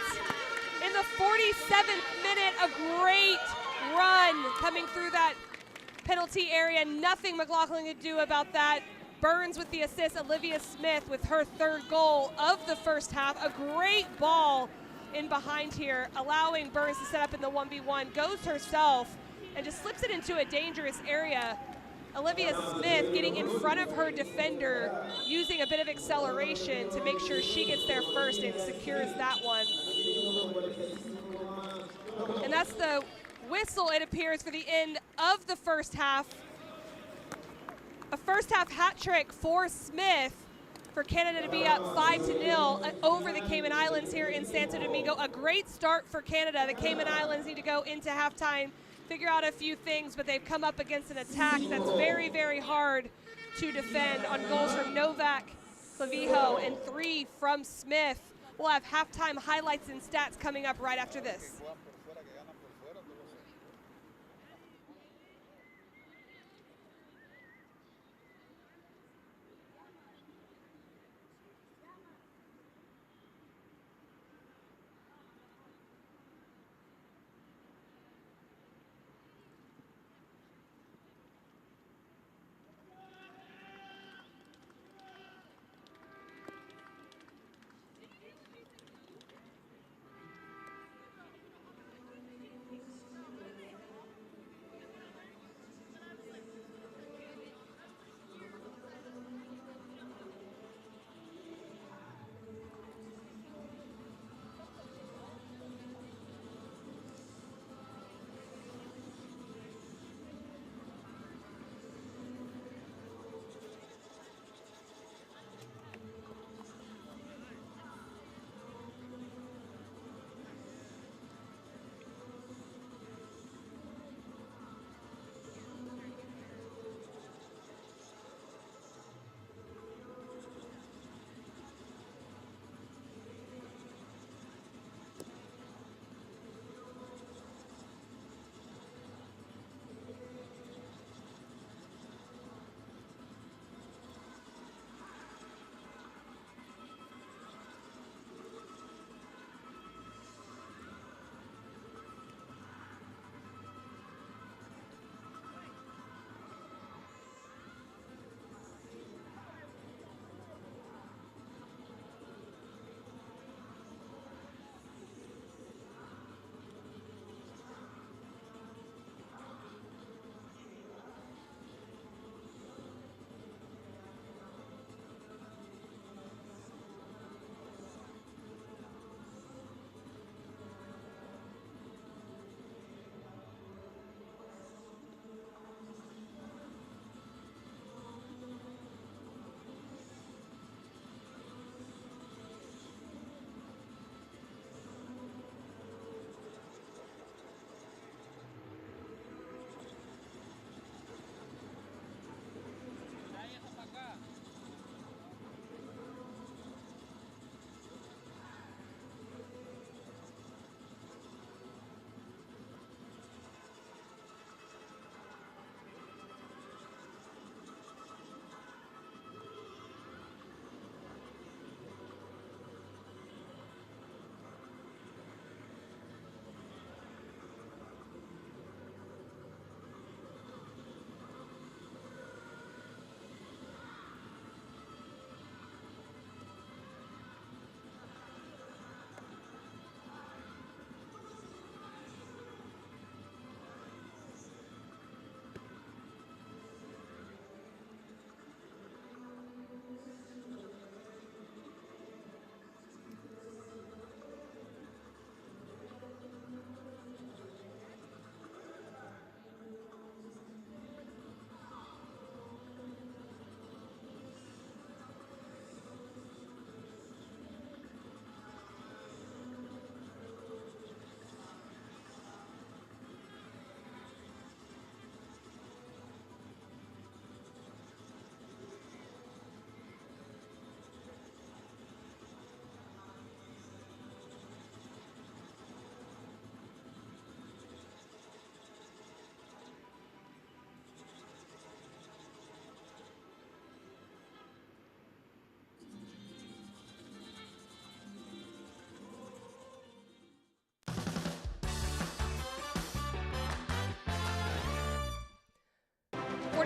in the 47th minute. A great run coming through that penalty area. Nothing McLaughlin could do about that. Burns with the assist, Olivia Smith with her 3rd goal of the first half. A great ball in behind here, allowing Burns to set up in the 1v1, goes herself and just slips it into a dangerous area. Olivia Smith getting in front of her defender, using a bit of acceleration to make sure she gets there first and secures that one. And that's the whistle, it appears, for the end of the first half. A first half hat trick for Smith, for Canada to be up 5-0 over the Cayman Islands here in Santo Domingo. A great start for Canada. The Cayman Islands need to go into halftime, figure out a few things, but they've come up against an attack that's very, very hard to defend on goals from Novak, Clavijo, and 3 from Smith. We'll have halftime highlights and stats coming up right after this.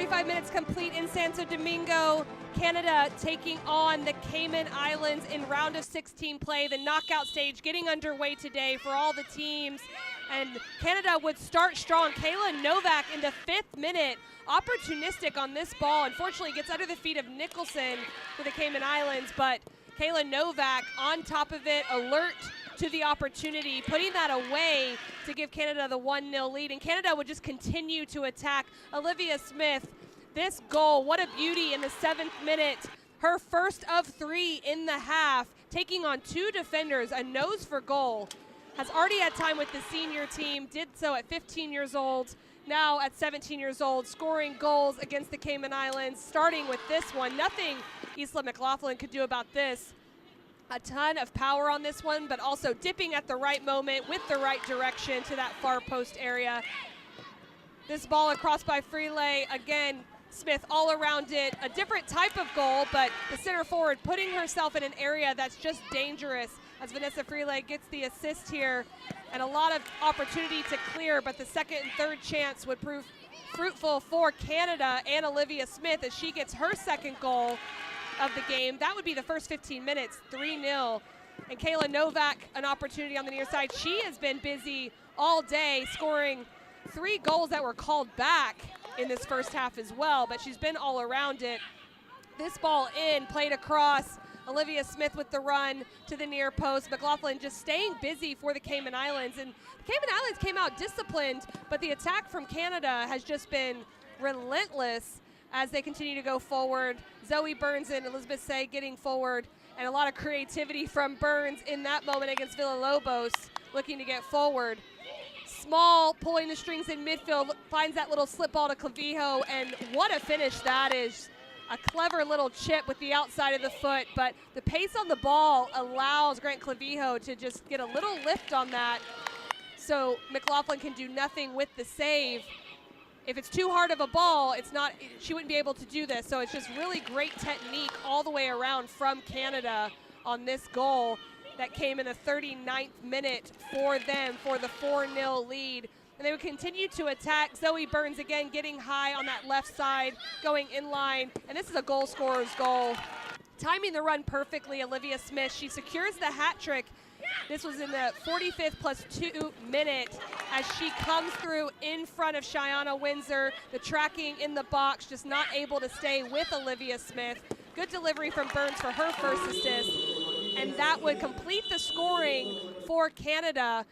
45 minutes complete in Santo Domingo. Canada taking on the Cayman Islands in round of 16 play, the knockout stage getting underway today for all the teams. And Canada would start strong. Kayla Novak in the 5th minute, opportunistic on this ball. Unfortunately, gets under the feet of Nicholson for the Cayman Islands, but Kayla Novak on top of it, alert to the opportunity, putting that away to give Canada the 1-0 lead. And Canada would just continue to attack. Olivia Smith, this goal, what a beauty in the 7th minute. Her first of 3 in the half, taking on 2 defenders, a nose for goal. Has already had time with the senior team, did so at 15 years old, now at 17 years old, scoring goals against the Cayman Islands, starting with this one. Nothing Isla McLaughlin could do about this. A ton of power on this one, but also dipping at the right moment with the right direction to that far post area. This ball across by Freeley, again, Smith all around it. A different type of goal, but the center forward putting herself in an area that's just dangerous as Vanessa Freeley gets the assist here, and a lot of opportunity to clear, but the second and third chance would prove fruitful for Canada and Olivia Smith as she gets her second goal of the game. That would be the first 15 minutes, 3-0. And Kayla Novak, an opportunity on the near side. She has been busy all day, scoring 3 goals that were called back in this first half as well, but she's been all around it. This ball in, played across. Olivia Smith with the run to the near post. McLaughlin just staying busy for the Cayman Islands. And the Cayman Islands came out disciplined, but the attack from Canada has just been relentless as they continue to go forward. Zoe Burns and Elizabeth Say getting forward, and a lot of creativity from Burns in that moment against Villalobos, looking to get forward. Small, pulling the strings in midfield, finds that little slip ball to Clavijo, and what a finish that is. A clever little chip with the outside of the foot, but the pace on the ball allows Grant Clavijo to just get a little lift on that, so McLaughlin can do nothing with the save. If it's too hard of a ball, it's not, she wouldn't be able to do this, so it's just really great technique all the way around from Canada on this goal that came in the 39th minute for them for the 4-0 lead. And they would continue to attack. Zoe Burns again getting high on that left side, going in line. And this is a goal scorer's goal. Timing the run perfectly, Olivia Smith. She secures the hat trick. This was in the 45th +2 minute as she comes through in front of Cheyenne Windsor. The tracking in the box, just not able to stay with Olivia Smith. Good delivery from Burns for her first assist. And that would complete the scoring for Canada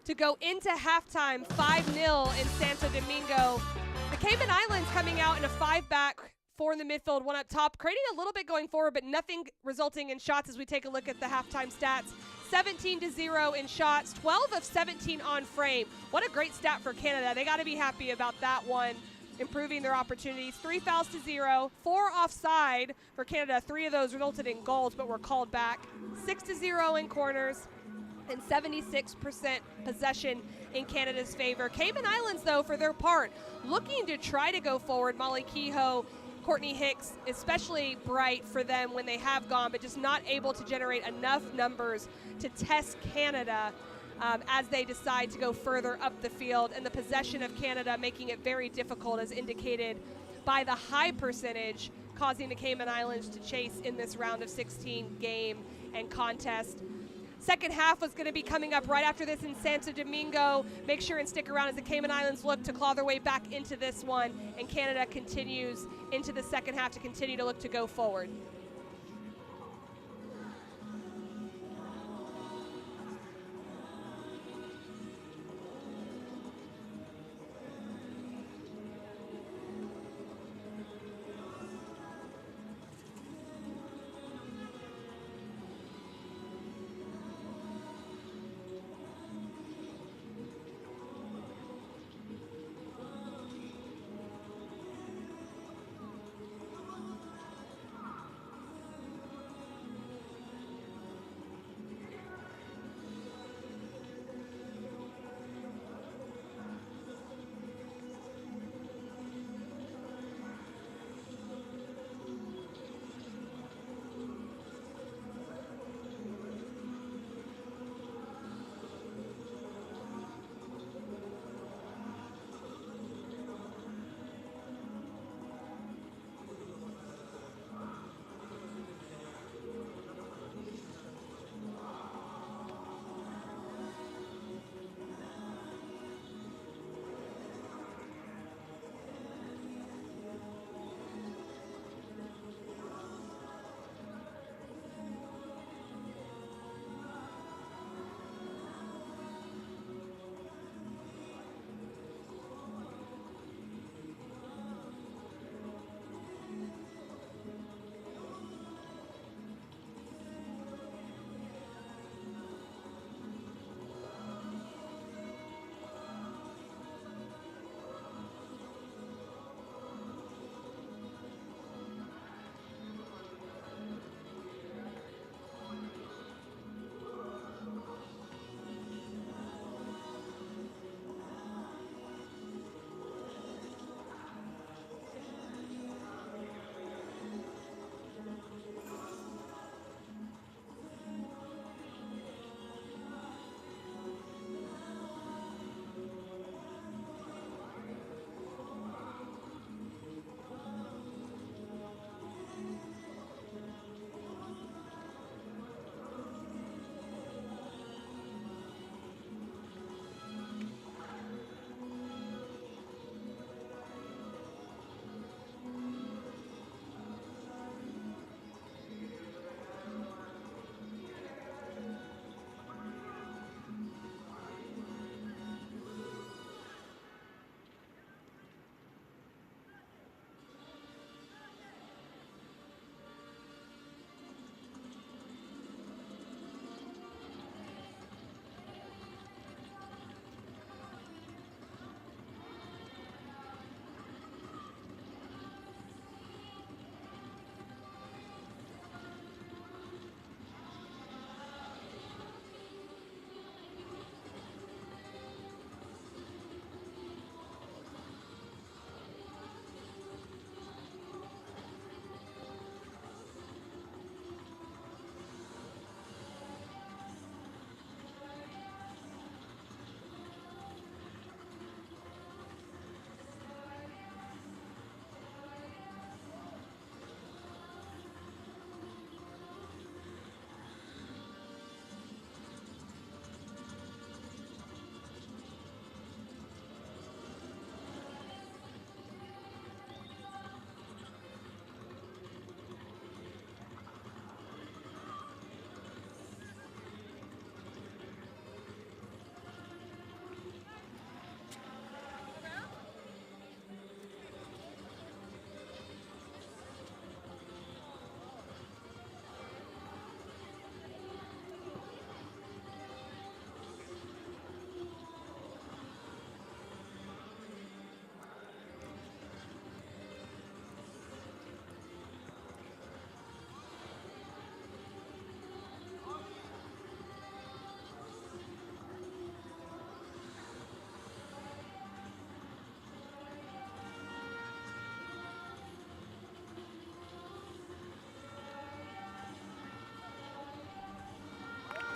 to go into halftime 5-0 in Santo Domingo. The Cayman Islands coming out in a 5-back, 4 in the midfield, 1 up top, creating a little bit going forward, but nothing resulting in shots as we take a look at the halftime stats. 17-0 in shots, 12 of 17 on frame. What a great stat for Canada. They got to be happy about that one, improving their opportunities. 3 fouls to 0, 4 offside for Canada. 3 of those resulted in goals but were called back. 6-0 in corners, and 76% possession in Canada's favor. Cayman Islands, though, for their part, looking to try to go forward. Molly Kehoe, Courtney Hicks, especially bright for them when they have gone, but just not able to generate enough numbers to test Canada as they decide to go further up the field. And the possession of Canada making it very difficult, as indicated by the high percentage, causing the Cayman Islands to chase in this round of 16 game and contest. Second half was going to be coming up right after this in Santo Domingo. Make sure and stick around as the Cayman Islands look to claw their way back into this one, and Canada continues into the second half to continue to look to go forward.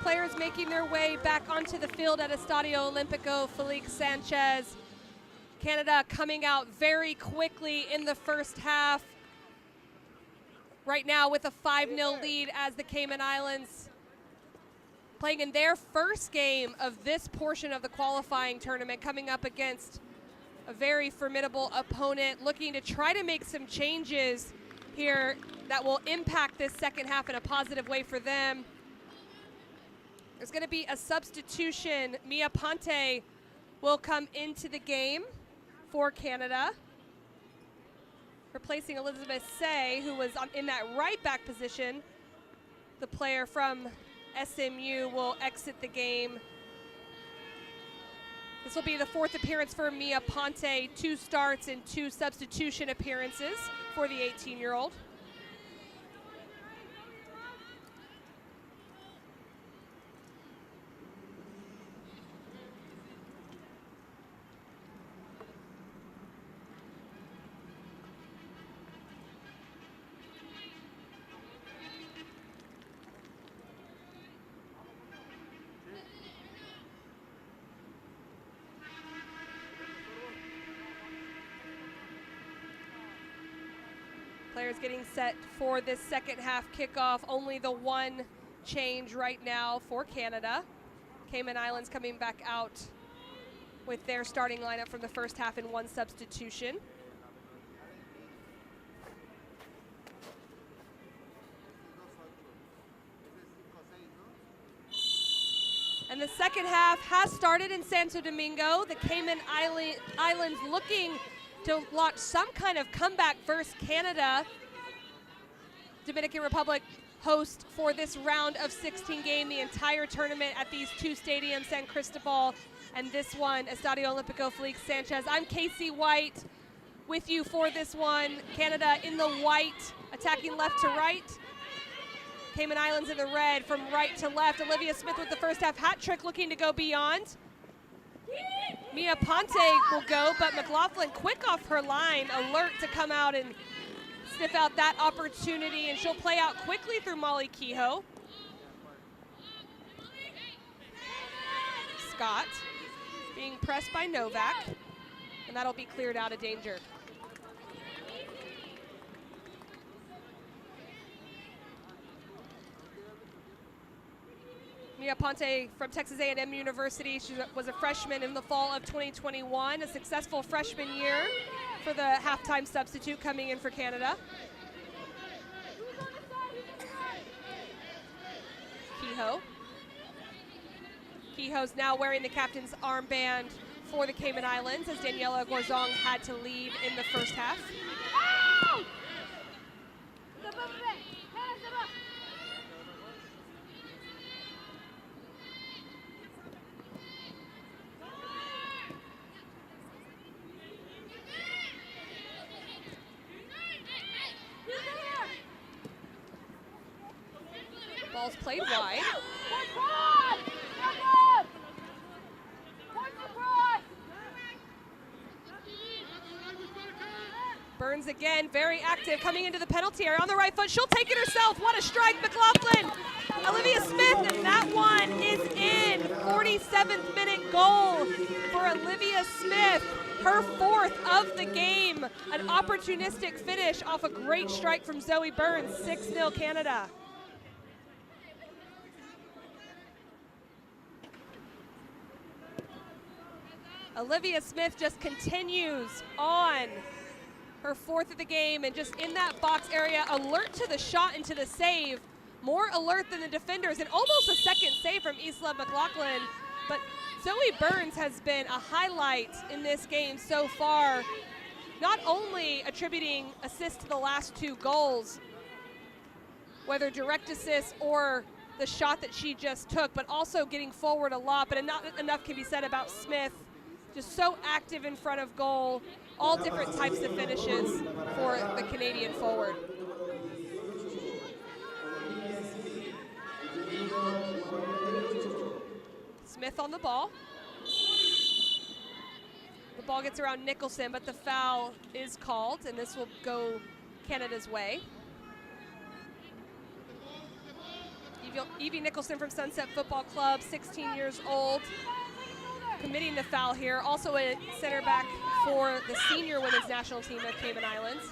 players making their way back onto the field at Estadio Olímpico. Félix, Sánchez. Canada coming out very quickly in the first half. Right now with a 5-0 lead as the Cayman Islands playing in their first game of this portion of the qualifying tournament, coming up against a very formidable opponent, looking to try to make some changes here that will impact this second half in a positive way for them. There's going to be a substitution. Mia Ponte will come into the game for Canada, replacing Elizabeth Say, who was in that right back position. The player from SMU will exit the game. This will be the 4th appearance for Mia Ponte, 2 starts and 2 substitution appearances for the 18-year-old. Players getting set for this second half kickoff. Only the one change right now for Canada. Cayman Islands coming back out with their starting lineup from the first half and 1 substitution. And the second half has started in Santo Domingo. The Cayman Islands looking to launch some kind of comeback versus Canada. Dominican Republic host for this round of 16 game, the entire tournament at these 2 stadiums, San Cristobal and this one, Estadio Olímpico. Félix, Sánchez. I'm Casey White with you for this one. Canada in the white, attacking left to right. Cayman Islands in the red from right to left. Olivia Smith with the first half hat trick, looking to go beyond. Mia Ponte will go, but McLaughlin quick off her line, alert to come out and sniff out that opportunity, and she'll play out quickly through Molly Kehoe. Scott being pressed by Novak, and that'll be cleared out of danger. Mia Ponte from Texas A&M University. She was a freshman in the fall of 2021, a successful freshman year for the halftime substitute coming in for Canada. Kehoe. Kehoe's now wearing the captain's armband for the Cayman Islands, as Daniela Gorzong had to leave in the first half. Ball's played wide. Burns again, very active, coming into the penalty area on the right foot. She'll take it herself. What a strike, McLaughlin. Olivia Smith, and that one is in. 47th minute goal for Olivia Smith. Her 4th of the game. An opportunistic finish off a great strike from Zoe Burns. 6-0 Canada. Olivia Smith just continues on her 4th of the game, and just in that box area, alert to the shot and to the save. More alert than the defenders, and almost a second save from Isla McLaughlin. But Zoe Burns has been a highlight in this game so far, not only attributing assists to the last 2 goals, whether direct assists or the shot that she just took, but also getting forward a lot. But not enough can be said about Smith. Just so active in front of goal, all different types of finishes for the Canadian forward. Smith on the ball. The ball gets around Nicholson, but the foul is called, and this will go Canada's way. Evie Nicholson from Sunset Football Club, 16 years old, committing the foul here. Also a center back for the senior women's national team of Cayman Islands.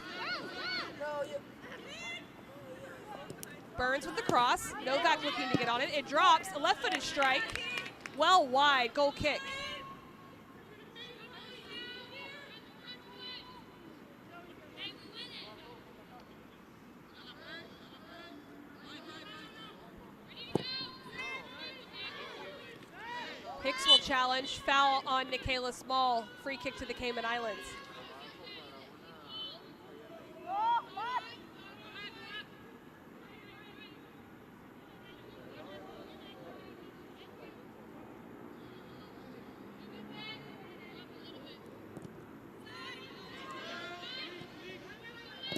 Burns with the cross. Novak looking to get on it. It drops. A left-footed strike. Well wide. Goal kick. Hicks will challenge. Foul on Nikayla Small. Free kick to the Cayman Islands.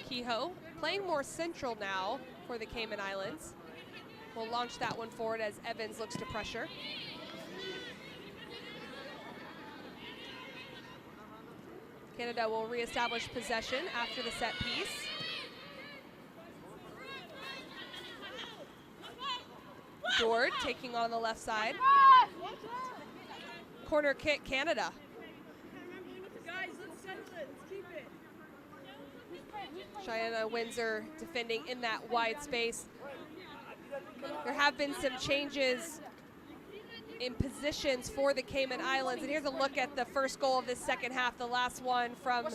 Kehoe playing more central now for the Cayman Islands. We'll launch that one forward as Evans looks to pressure. Canada will reestablish possession after the set piece. Dord taking on the left side. Corner kick, Canada. Cheyenne Windsor defending in that wide space. There have been some changes in positions for the Cayman Islands, and here's a look at the first goal of this second half, the last one from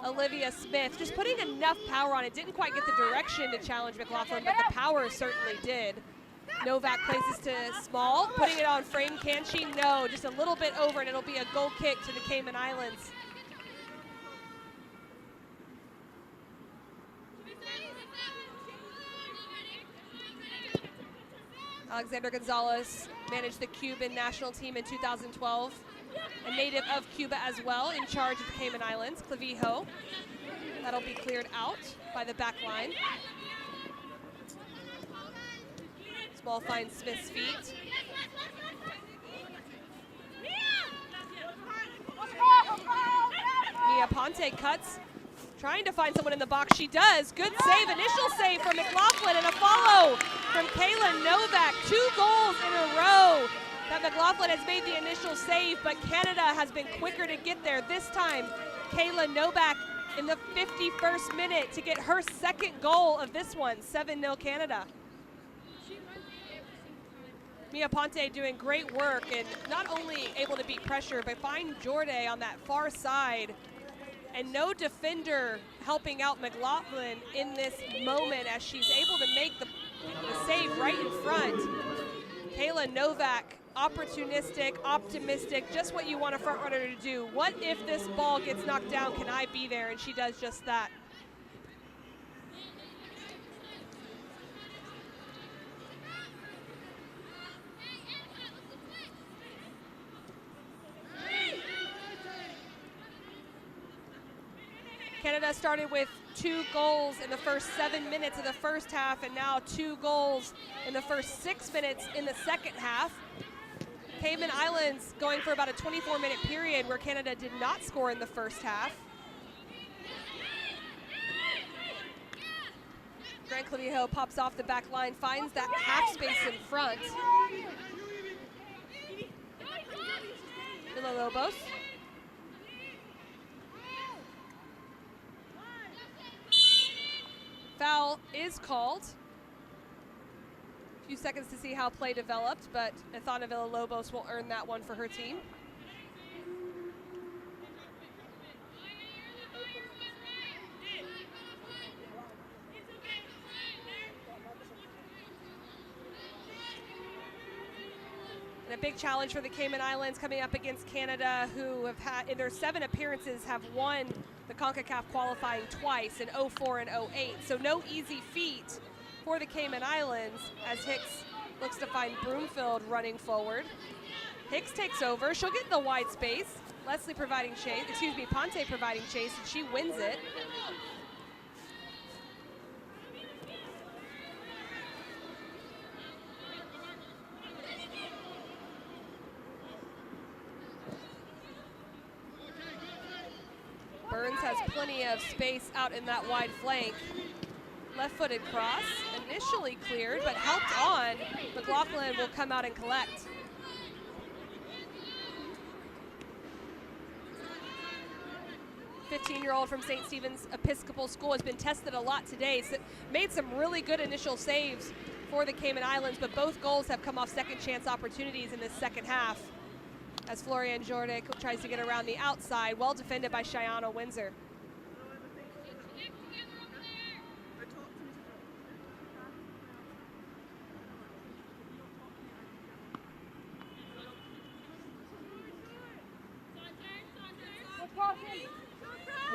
Olivia Smith. Just putting enough power on it. Didn't quite get the direction to challenge McLaughlin, but the power certainly did. Novak places to Small, putting it on frame. Can she? No, just a little bit over, and it'll be a goal kick to the Cayman Islands. Alexander Gonzalez managed the Cuban national team in 2012. A native of Cuba as well, in charge of the Cayman Islands. Clavijo. That'll be cleared out by the back line. Small finds Smith's feet. Mia Ponte cuts. Trying to find someone in the box. She does. Good save. Initial save from McLaughlin, and a follow from Kayla Novak. 2 goals in a row that McLaughlin has made the initial save, but Canada has been quicker to get there. This time, Kayla Novak in the 51st minute to get her second goal of this one. 7-0 Canada. Mia Ponte doing great work and not only able to beat pressure, but find Jorday on that far side. And no defender helping out McLaughlin in this moment as she's able to make the save right in front. Kayla Novak, opportunistic, optimistic, just what you want a front runner to do. What if this ball gets knocked down? Can I be there? And she does just that. Canada started with 2 goals in the first 7 minutes of the first half, and now 2 goals in the first 6 minutes in the second half. Cayman Islands going for about a 24-minute period where Canada did not score in the first half. Grant Clavijo pops off the back line, finds that half space in front. Villalobos. Foul is called. A few seconds to see how play developed, but Ethana Villalobos will earn that one for her team. And a big challenge for the Cayman Islands coming up against Canada, who have had, in their 7 appearances, have won the Concacaf qualifying twice in 04 and 08. So no easy feat for the Cayman Islands as Hicks looks to find Broomfield running forward. Hicks takes over. She'll get the wide space. Leslie providing chase, Ponte providing chase, and she wins it. Burns has plenty of space out in that wide flank. Left-footed cross, initially cleared, but helped on. McLaughlin will come out and collect. The 15-year-old from St. Stephen's Episcopal School has been tested a lot today, so made some really good initial saves for the Cayman Islands, but both goals have come off second chance opportunities in this second half as Florian Jordic tries to get around the outside, well defended by Shiana Windsor.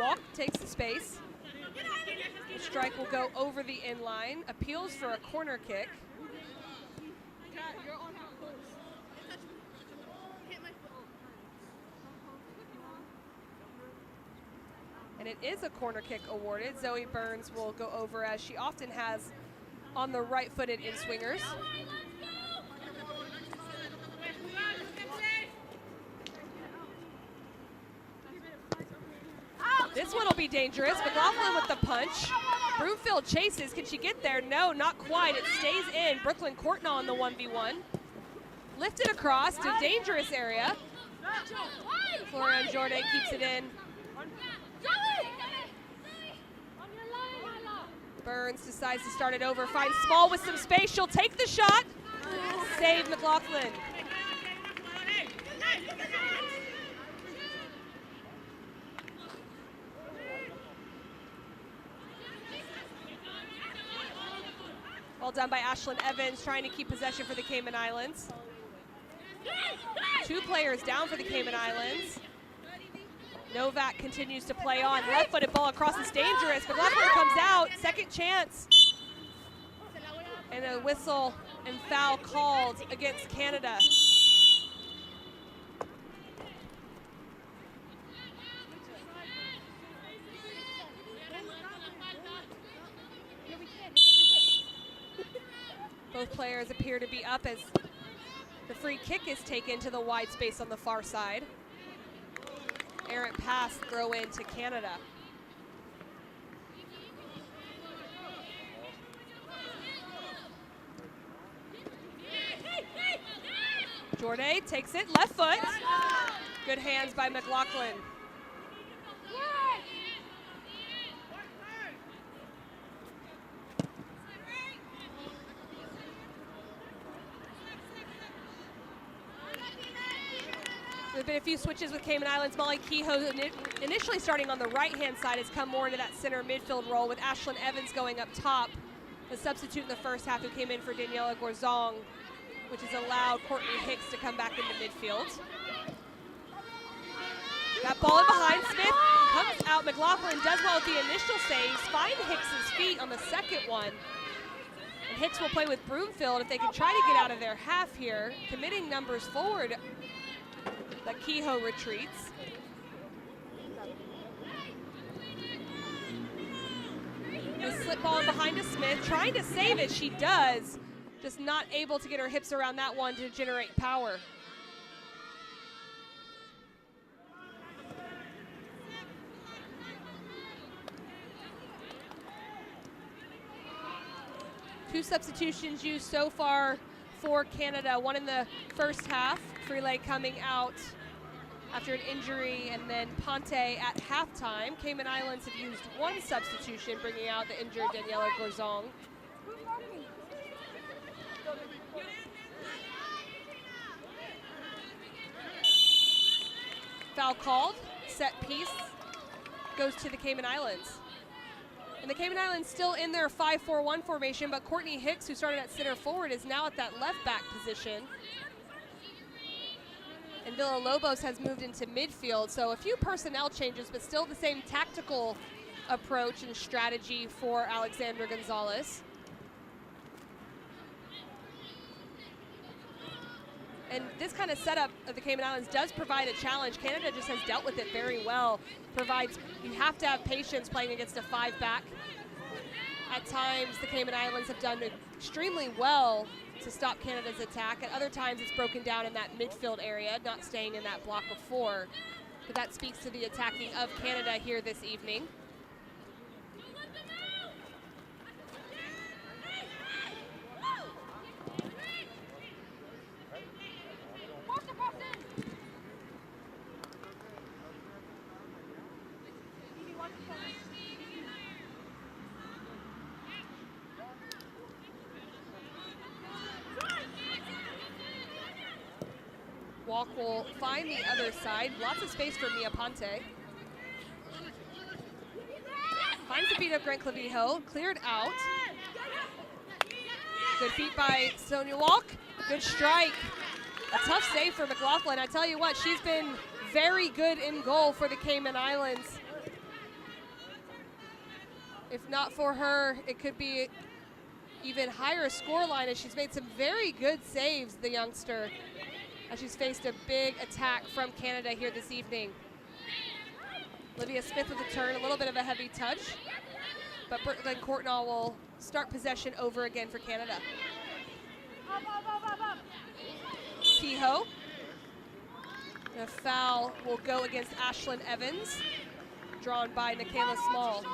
Walk takes the space. The strike will go over the inline. Appeals for a corner kick. And it is a corner kick awarded. Zoe Burns will go over, as she often has on the right-footed in-swingers. This one will be dangerous. McLaughlin with the punch. Broomfield chases. Can she get there? No, not quite. It stays in. Brooklyn Courtnall on the 1v1. Lifted across to dangerous area. Florian Jordan keeps it in. Burns decides to start it over. Finds Small with some space. She'll take the shot. Save McLaughlin. Well done by Ashlyn Evans, trying to keep possession for the Cayman Islands. 2 players down for the Cayman Islands. Novak continues to play on. Left-footed ball across is dangerous, but McLaughlin comes out. Second chance. And a whistle and foul called against Canada. Both players appear to be up as the free kick is taken to the wide space on the far side. Errant pass throw in to Canada. Jordan takes it, left foot. Good hands by McLaughlin. There's been a few switches with Cayman Islands. Molly Kehoe, initially starting on the right-hand side, has come more into that center midfield role with Ashlyn Evans going up top. The substitute in the first half who came in for Daniela Gorzong, which has allowed Courtney Hicks to come back into midfield. That ball in behind, Smith comes out. McLaughlin does well with the initial saves. Find Hicks's feet on the second one. And Hicks will play with Broomfield if they can try to get out of their half here, committing numbers forward. But Kehoe retreats. The slip ball in behind to Smith, trying to save it, she does. Just not able to get her hips around that one to generate power. Two substitutions used so far for Canada, one in the first half, Freelay coming out after an injury, and then Ponte at halftime. Cayman Islands have used one substitution, bringing out the injured Daniela Gorzong. Foul called, set piece goes to the Cayman Islands. And the Cayman Islands still in their 5-4-1 formation, but Courtney Hicks, who started at center forward, is now at that left back position. And Villalobos has moved into midfield, so a few personnel changes, but still the same tactical approach and strategy for Alexandra Gonzalez. And this kind of setup of the Cayman Islands does provide a challenge. Canada just has dealt with it very well. You have to have patience playing against a 5-back. At times, the Cayman Islands have done extremely well to stop Canada's attack. At other times, it's broken down in that midfield area, not staying in that block of 4. But that speaks to the attacking of Canada here this evening. Walk will find the other side. Lots of space for Mia Ponte. Finds the feet of Grant Clavijo, cleared out. Good feet by Sonia Walk. Good strike. A tough save for McLaughlin. I tell you what, she's been very good in goal for the Cayman Islands. If not for her, it could be even higher scoreline, as she's made some very good saves, the youngster, as she's faced a big attack from Canada here this evening. Olivia Smith with a turn, a little bit of a heavy touch, but Glenn Courtnall will start possession over again for Canada. Kehoe. The foul will go against Ashlyn Evans, drawn by Nikayla Small.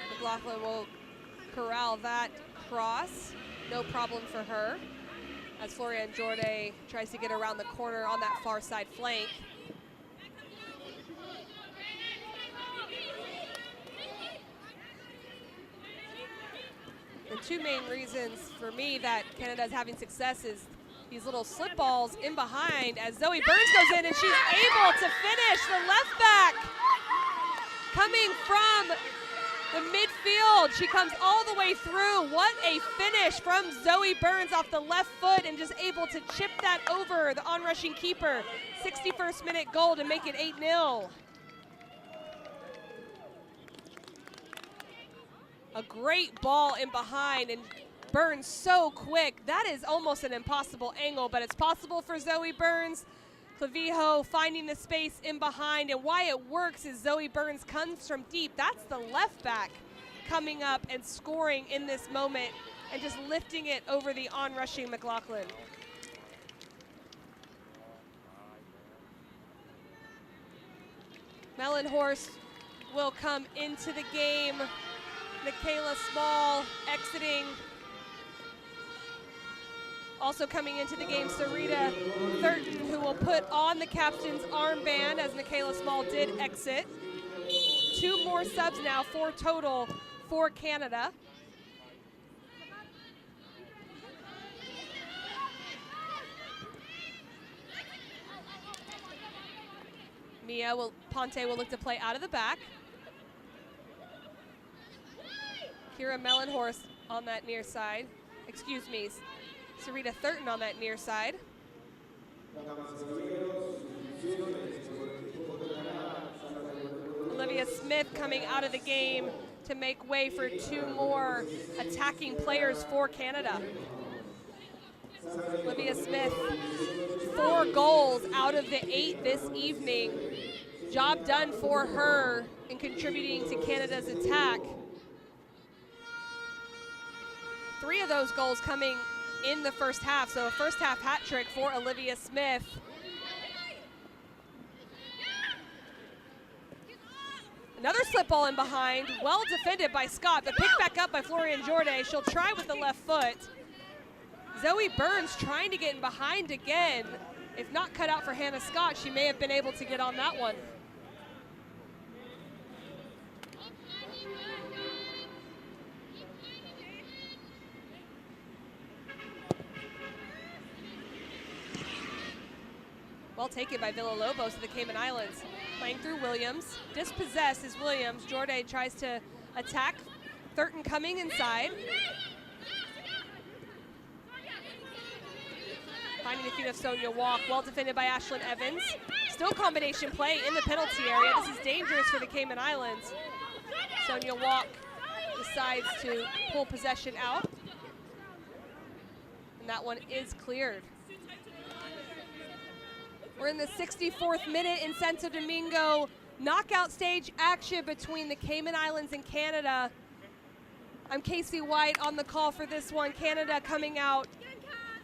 McLaughlin will corral that cross. No problem for her, as Florian Jordan tries to get around the corner on that far side flank. The two main reasons for me that Canada is having success is these little slip balls in behind, as Zoe Burns goes in and she's able to finish. The left back coming from the midfield. She comes all the way through. What a finish from Zoe Burns off the left foot, and just able to chip that over the onrushing keeper. 61st minute goal to make it 8-0. A great ball in behind, and Burns so quick. That is almost an impossible angle, but it's possible for Zoe Burns. Clavijo finding the space in behind, and why it works is Zoe Burns comes from deep. That's the left back coming up and scoring in this moment and just lifting it over the onrushing McLaughlin. Mellenhorst will come into the game. Nikayla Small exiting. Also coming into the game, Sarita Thurton, who will put on the captain's armband, as Nikayla Small did exit. Two more subs now, 4 total for Canada. Ponte will look to play out of the back. Kira Mellenhorst on that near side. Excuse me, Sarita Thurton on that near side. Olivia Smith coming out of the game to make way for 2 more attacking players for Canada. Olivia Smith, 4 goals out of the 8 this evening. Job done for her in contributing to Canada's attack. 3 of those goals coming in the first half, so a first half hat trick for Olivia Smith. Another slip ball in behind, well defended by Scott, but picked back up by Florian Jordan. She'll try with the left foot. Zoe Burns trying to get in behind again. If not cut out for Hannah Scott, she may have been able to get on that one. Well taken by Villalobos of the Cayman Islands. Playing through Williams. Dispossessed is Williams. Jordan tries to attack. Thurton coming inside. Finding the feet of Sonia Walk. Well defended by Ashlyn Evans. Still combination play in the penalty area. This is dangerous for the Cayman Islands. Sonia Walk decides to pull possession out. And that one is cleared. We're in the 64th minute in Santo Domingo. Knockout stage action between the Cayman Islands and Canada. I'm Casey White on the call for this one. Canada coming out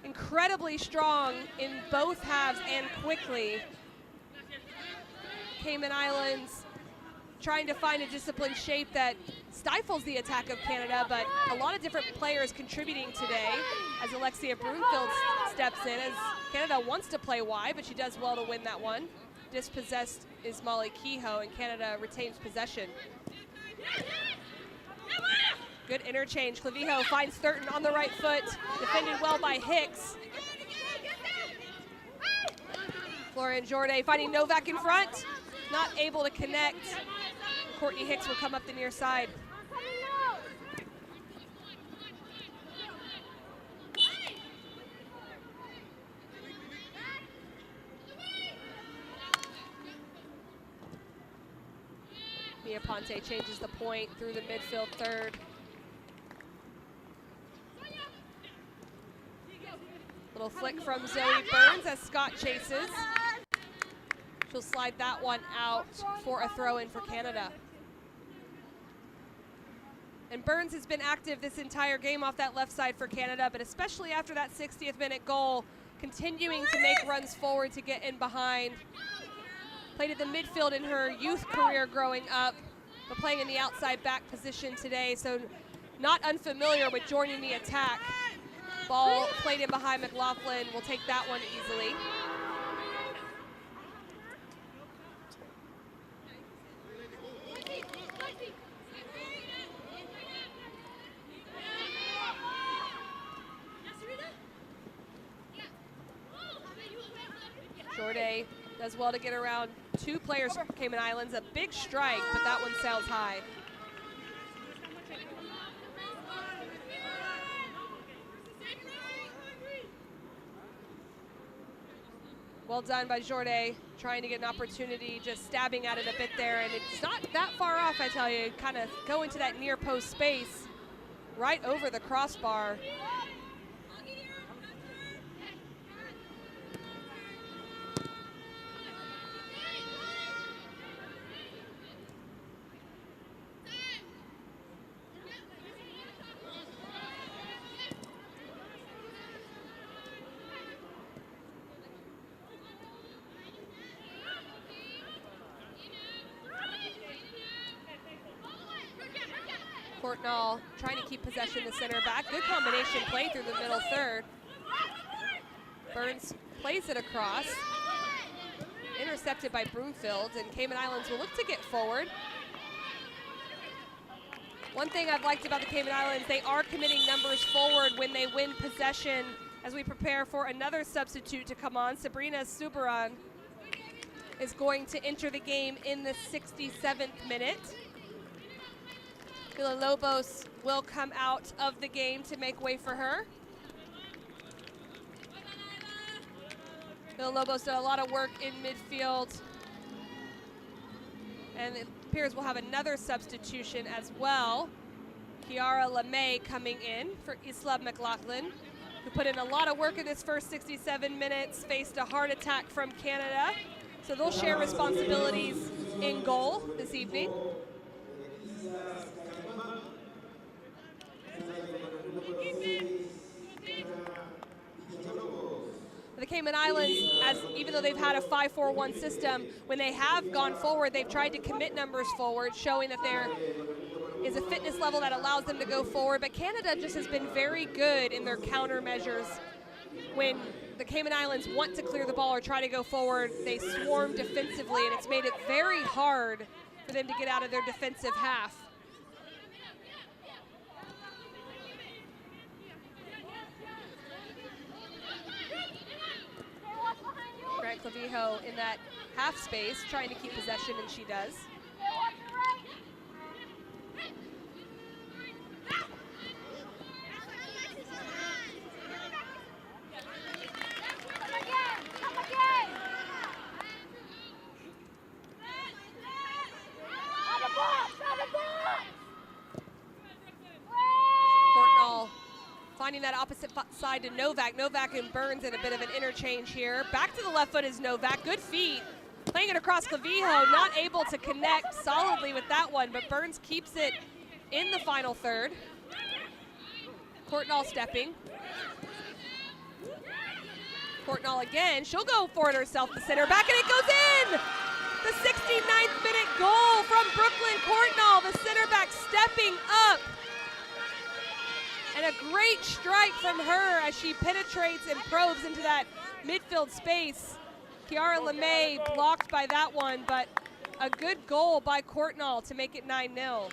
incredibly strong in both halves and quickly. Cayman Islands trying to find a disciplined shape that stifles the attack of Canada, but a lot of different players contributing today as Alexia Broomfield steps in, as Canada wants to play wide, but she does well to win that one. Dispossessed is Molly Kehoe, and Canada retains possession. Good interchange. Clavijo finds Thurton on the right foot, defended well by Hicks. Florian Jordan finding Novak in front, not able to connect. Courtney Hicks will come up the near side. Mia Ponte changes the point through the midfield third. Little flick from Zoe Burns as Scott chases. She'll slide that one out for a throw-in for Canada. And Burns has been active this entire game off that left side for Canada, but especially after that 60th minute goal, continuing to make runs forward to get in behind. Played at the midfield in her youth career growing up, but playing in the outside back position today, so not unfamiliar with joining the attack. Ball played in behind McLaughlin, will take that one easily. Jordan does well to get around two players from Cayman Islands. A big strike, but that one sails high. Well done by Jordan, trying to get an opportunity, just stabbing at it a bit there, and it's not that far off, I tell you. Kind of go into that near post space, right over the crossbar. Courtnall trying to keep possession, the center back. Good combination play through the middle third. Burns plays it across. Intercepted by Broomfield, and Cayman Islands will look to get forward. One thing I've liked about the Cayman Islands, they are committing numbers forward when they win possession as we prepare for another substitute to come on. Sabrina Subaran is going to enter the game in the 67th minute. Villalobos will come out of the game to make way for her. Villalobos did a lot of work in midfield. And it appears we'll have another substitution as well. Kiara LeMay coming in for Isla McLaughlin, who put in a lot of work in this first 67 minutes, faced a hard attack from Canada. So they'll share responsibilities in goal this evening. The Cayman Islands, even though they've had a 5-4-1 system, when they have gone forward, they've tried to commit numbers forward, showing that there is a fitness level that allows them to go forward. But Canada just has been very good in their countermeasures. When the Cayman Islands want to clear the ball or try to go forward, they swarm defensively, and it's made it very hard for them to get out of their defensive half. Grant Clavijo in that half space, trying to keep possession, and she does. Finding that opposite side to Novak. Novak and Burns in a bit of an interchange here. Back to the left foot is Novak. Good feet. Playing it across Clavijo. Not able to connect solidly with that one, but Burns keeps it in the final third. Courtnall stepping. Courtnall again. She'll go for it herself, the center back, and it goes in! The 69th minute goal from Brooke great strike from her as she penetrates and probes into that midfield space. Kiara LeMay blocked by that one, but a good goal by Courtnall to make it 9-0.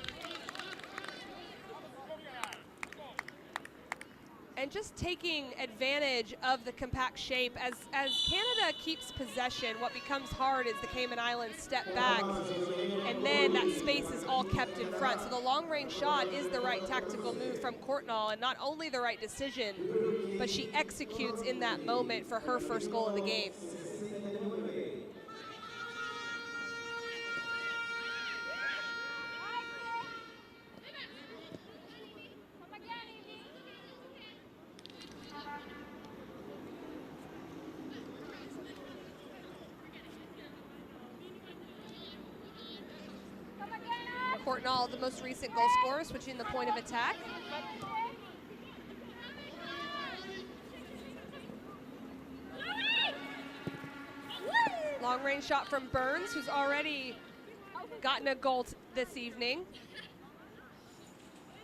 And just taking advantage of the compact shape as Canada keeps possession, what becomes hard is the Cayman Islands step back, and then that space is all kept in front. So the long range shot is the right tactical move from Courtnall, and not only the right decision, but she executes in that moment for her first goal of the game. Courtnall, the most recent goal scorer, switching the point of attack. Long range shot from Burns, who's already gotten a goal this evening.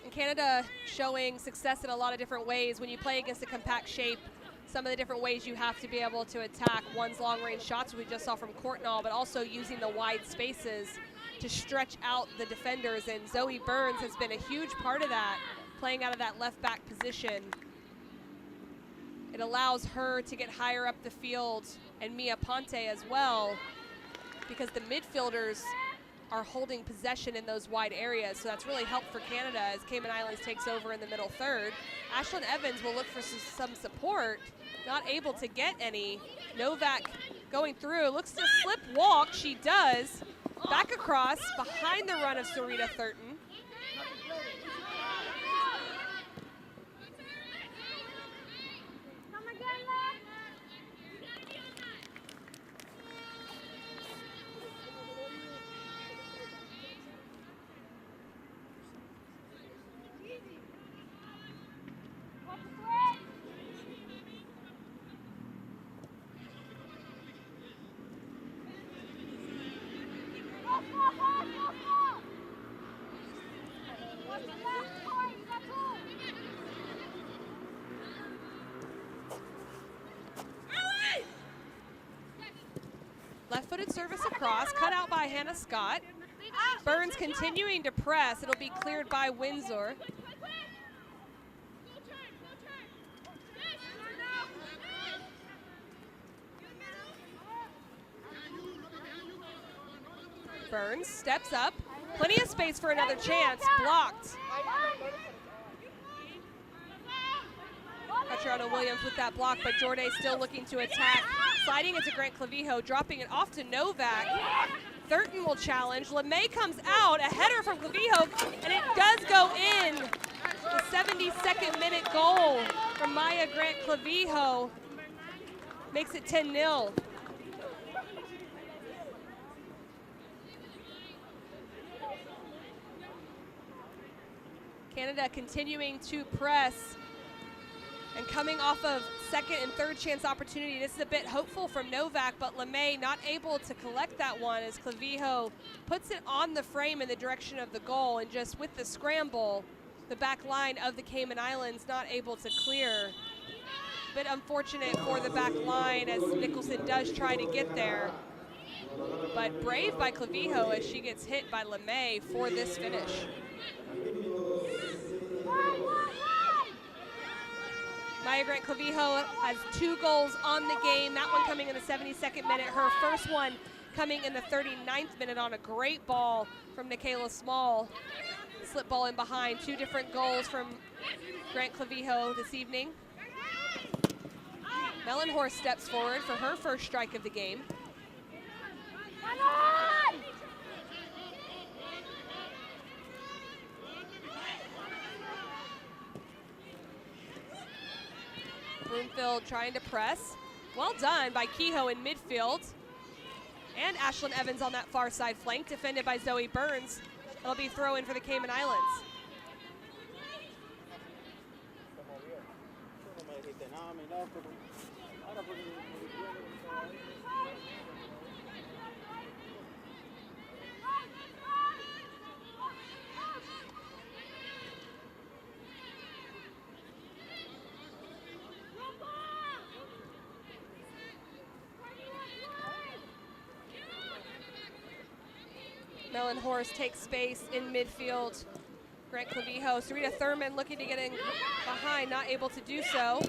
And Canada showing success in a lot of different ways. When you play against a compact shape, some of the different ways you have to be able to attack. One's long range shots, we just saw from Courtnall, but also using the wide spaces to stretch out the defenders, and Zoe Burns has been a huge part of that, playing out of that left back position. It allows her to get higher up the field, and Mia Ponte as well, because the midfielders are holding possession in those wide areas, so that's really helped for Canada as Cayman Islands takes over in the middle third. Ashlyn Evans will look for some support, not able to get any. Novak going through, looks to slip walk, she does. Back across, behind the run of Sarita Thurton. Left-footed service across, cut out by Hannah Scott. Burns continuing to press. It'll be cleared by Windsor. Burns steps up. Plenty of space for another chance. Blocked. Catriona Williams with that block, but Jorday still looking to attack. Sliding into Grant Clavijo, dropping it off to Novak. Thurton will challenge. LeMay comes out, a header from Clavijo, and it does go in. The 72nd minute goal from Maya Grant Clavijo makes it 10-0. Canada continuing to press and coming off of second and third chance opportunity. This is a bit hopeful from Novak, but LeMay not able to collect that one as Clavijo puts it on the frame in the direction of the goal, and just with the scramble, the back line of the Cayman Islands not able to clear. A bit unfortunate for the back line as Nicholson does try to get there, but brave by Clavijo as she gets hit by LeMay for this finish. Maya Grant Clavijo has 2 goals on the game, that one coming in the 72nd minute, her first one coming in the 39th minute on a great ball from Nikayla Small. Slip ball in behind, 2 different goals from Grant Clavijo this evening. Mellenhorst steps forward for her first strike of the game. Broomfield trying to press. Well done by Kehoe in midfield. And Ashlyn Evans on that far side flank, defended by Zoe Burns. It'll be throw in for the Cayman Islands. Mellenhorst takes space in midfield. Grant Clavijo, Sarita Thurman looking to get in behind, not able to do so.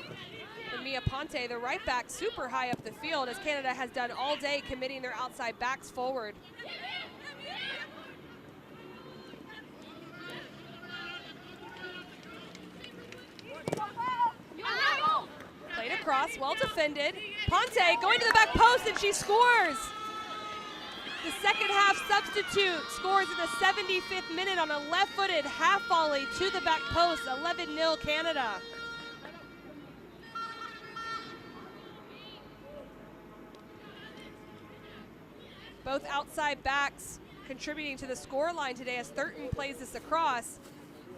And Mia Ponte, the right back, super high up the field, as Canada has done all day, committing their outside backs forward. Played across, well defended. Ponte going to the back post, and she scores. The second half substitute scores in the 75th minute on a left-footed half volley to the back post, 11-0 Canada. Both outside backs contributing to the scoreline today as Thurton plays this across.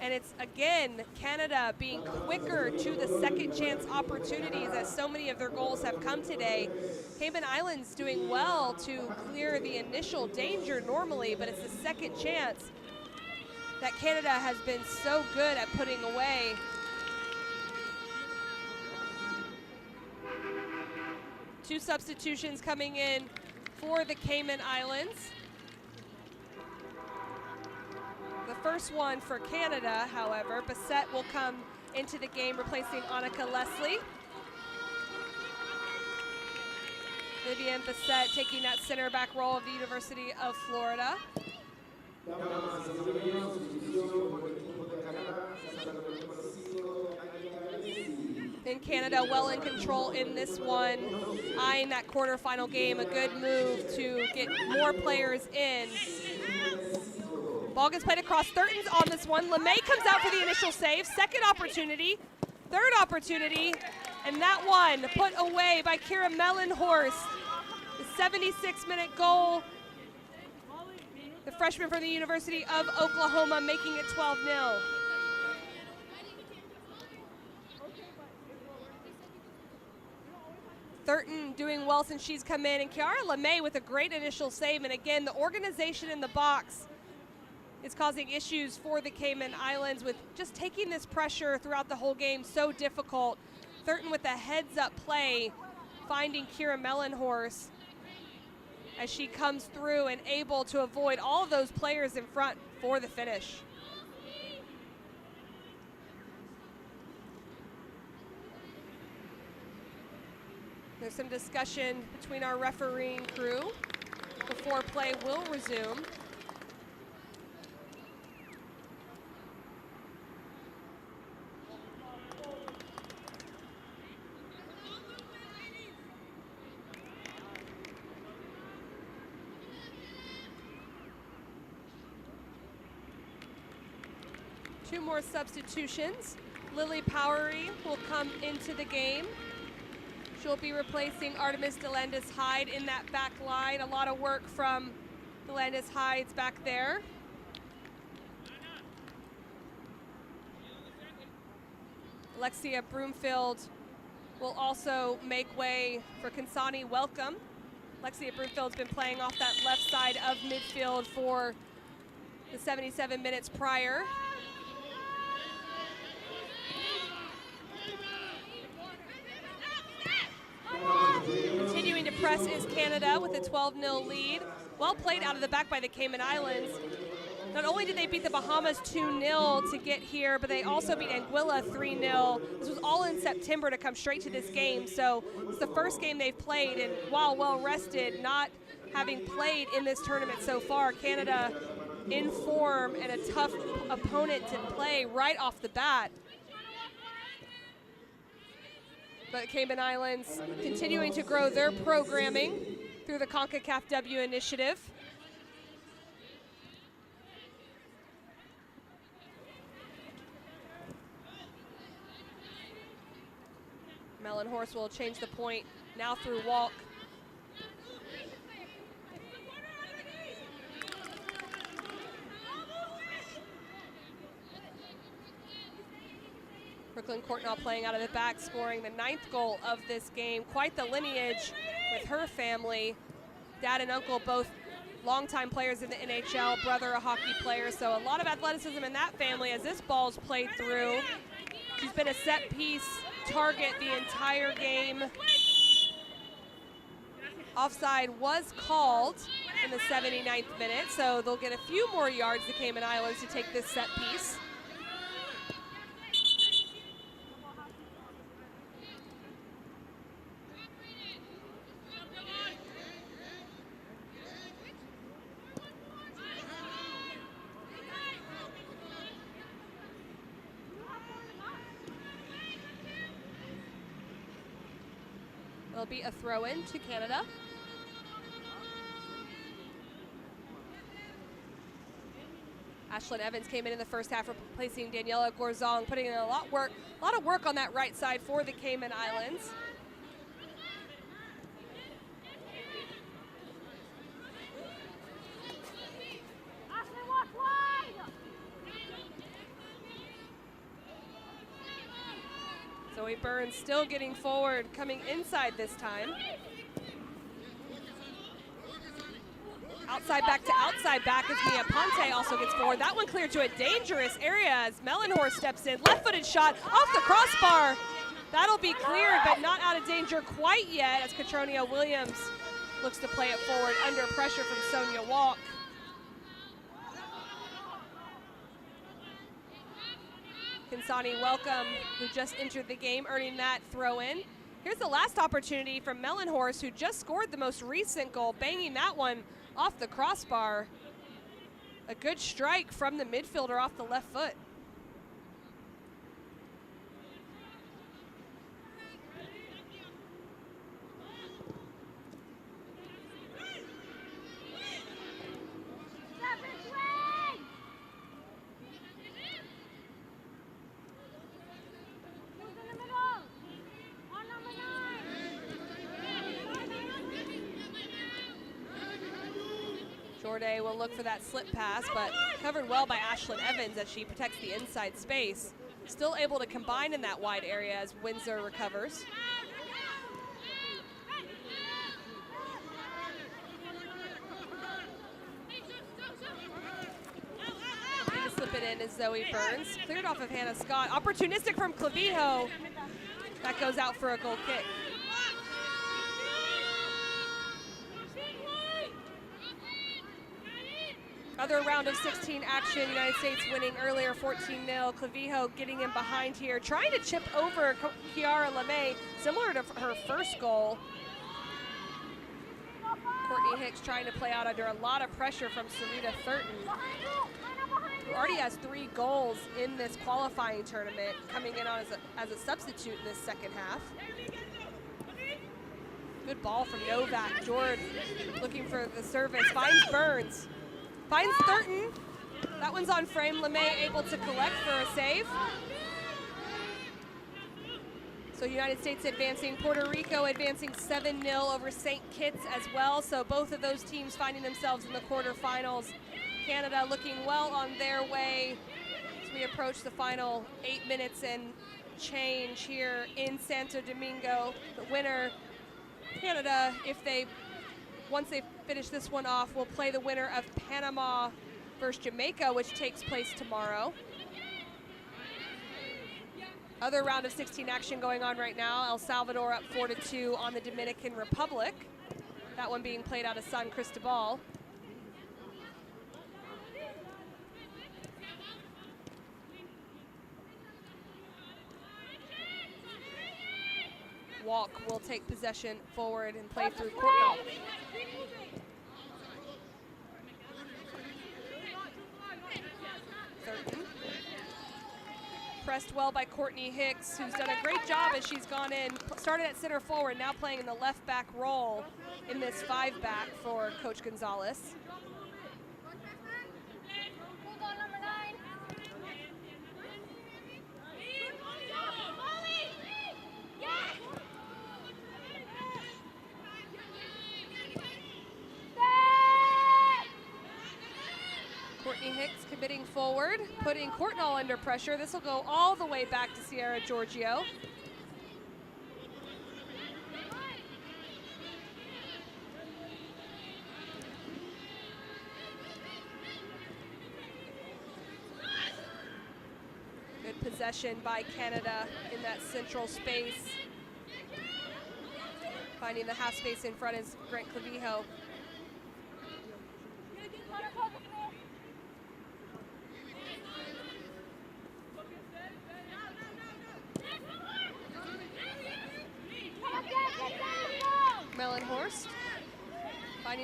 And it's, again, Canada being quicker to the second chance opportunities as so many of their goals have come today. Cayman Islands doing well to clear the initial danger normally, but it's the second chance that Canada has been so good at putting away. Two substitutions coming in for the Cayman Islands. The first one for Canada, however, Bissett will come into the game replacing Annika Leslie. Vivian Bissett taking that center back role of the University of Florida. And Canada well in control in this one, eyeing that quarterfinal game, a good move to get more players in. Ball gets played across. Thurton's on this one. LeMay comes out for the initial save. Second opportunity, third opportunity, and that one put away by Kira Mellenhorst. The 76-minute goal. The freshman from the University of Oklahoma making it 12-0. Thurton doing well since she's come in, and Kiara LeMay with a great initial save. And again, the organization in the box is causing issues for the Cayman Islands with just taking this pressure throughout the whole game so difficult. Thurton with a heads-up play, finding Kira Mellenhorst as she comes through and able to avoid all of those players in front for the finish. There's some discussion between our refereeing crew before play will resume. Two more substitutions. Lily Powery will come into the game. She'll be replacing Artemis DeLandis-Hyde in that back line. A lot of work from DeLandis-Hyde's back there. Alexia Broomfield will also make way for Kansani Welcome. Alexia Broomfield's been playing off that left side of midfield for the 77 minutes prior. Continuing to press is Canada with a 12-0 lead. Well played out of the back by the Cayman Islands. Not only did they beat the Bahamas 2-0 to get here, but they also beat Anguilla 3-0. This was all in September to come straight to this game. So it's the first game they've played, and while well rested, not having played in this tournament so far, Canada in form and a tough opponent to play right off the bat. But Cayman Islands continuing to grow their programming through the Concacaf W initiative. Mellenhorst will change the point now through walk. Brooklyn Courtnall playing out of the back, scoring the 9th goal of this game. Quite the lineage with her family. Dad and uncle both longtime players in the NHL, brother a hockey player, so a lot of athleticism in that family as this ball's played through. She's been a set piece target the entire game. Offside was called, in the 79th minute, so they'll get a few more yards, the Cayman Islands, to take this set piece. It'll be a throw-in to Canada. Ashlyn Evans came in the first half, replacing Daniela Gorzong, putting in a lot of work on that right side for the Cayman Islands. Zoe Burns still getting forward, coming inside this time. Outside back to outside back as Mia Ponte also gets forward. That one cleared to a dangerous area as Mellenhorst steps in. Left-footed shot off the crossbar. That'll be cleared, but not out of danger quite yet as Catronia Williams looks to play it forward under pressure from Sonia Walk. Kinsani Welcome, who just entered the game, earning that throw-in. Here's the last opportunity from Mellenhorst, who just scored the most recent goal, banging that one off the crossbar. A good strike from the midfielder off the left foot. Jorday will look for that slip pass, but covered well by Ashlyn Evans as she protects the inside space. Still able to combine in that wide area as Windsor recovers. Trying to slip it in is Zoe Burns. Cleared off of Hannah Scott. Opportunistic from Clavijo. That goes out for a goal kick. Other round of 16 action, United States winning earlier 14-0. Clavijo getting in behind here, trying to chip over Kiara LeMay, similar to her first goal. Courtney Hicks trying to play out under a lot of pressure from Sarita Thurton, who already has 3 goals in this qualifying tournament, coming in on as a substitute in this second half. Good ball from Novak. Jord looking for the service, finds Burns. Finds Thurton. That one's on frame. LeMay able to collect for a save. So United States advancing. Puerto Rico advancing 7-0 over St. Kitts as well. So both of those teams finding themselves in the quarterfinals. Canada looking well on their way as we approach the final 8 minutes and change here in Santo Domingo. The winner, Canada, once they finish this one off, we'll play the winner of Panama versus Jamaica, which takes place tomorrow. Other round of 16 action going on right now. El Salvador up 4-2 on the Dominican Republic. That one being played out of San Cristobal. Walk will take possession forward and play through Courtnall. Thurton. Pressed well by Courtney Hicks, who's done a great job as she's gone in. Started at center forward, now playing in the left back role in this 5-back for Coach Gonzalez. Courtney Hicks committing forward, putting Courtnall under pressure. This will go all the way back to Sierra Giorgio. Good possession by Canada in that central space. Finding the half space in front is Grant Clavijo.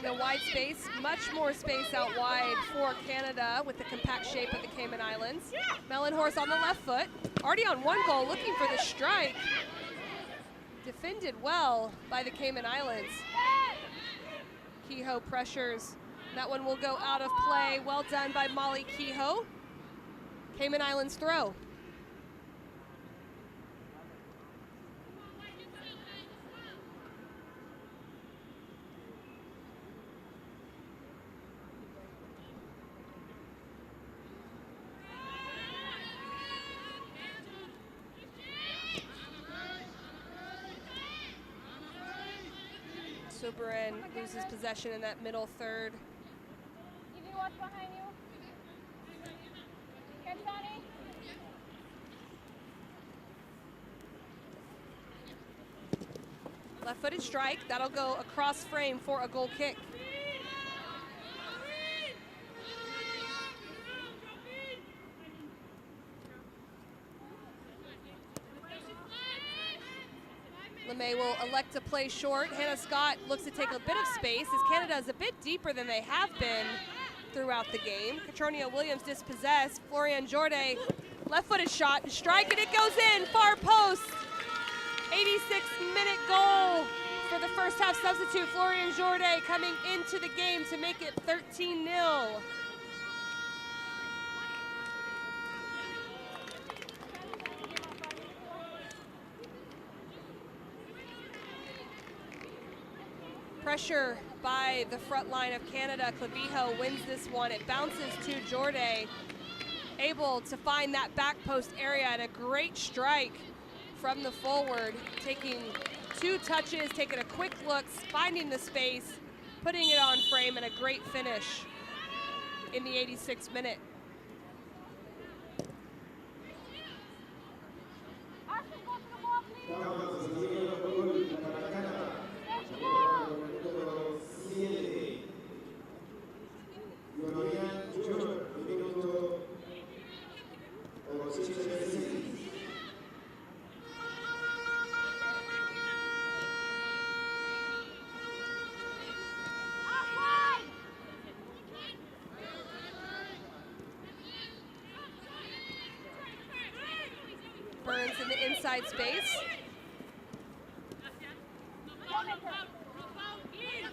finding a wide space, much more space out wide for Canada with the compact shape of the Cayman Islands. Mellenhorst on the left foot, already on one goal, looking for the strike. Defended well by the Cayman Islands. Kehoe pressures. That one will go out of play. Well done by Molly Kehoe. Cayman Islands throw. Suberin loses possession in that middle third. If you watch behind you. Catch Donnie. Left-footed strike, that'll go across frame for a goal kick. LeMay will elect to play short. Hannah Scott looks to take a bit of space as Canada is a bit deeper than they have been throughout the game. Catronia Williams dispossessed. Florian Jorday, left-footed shot, strike, and it goes in, far post. 86-minute goal for the first half substitute. Florian Jorday coming into the game to make it 13-0. Pressure by the front line of Canada. Clavijo wins this one. It bounces to Jorday, able to find that back post area, and a great strike from the forward, taking 2 touches, taking a quick look, finding the space, putting it on frame, and a great finish in the 86th minute. Burns in the inside space.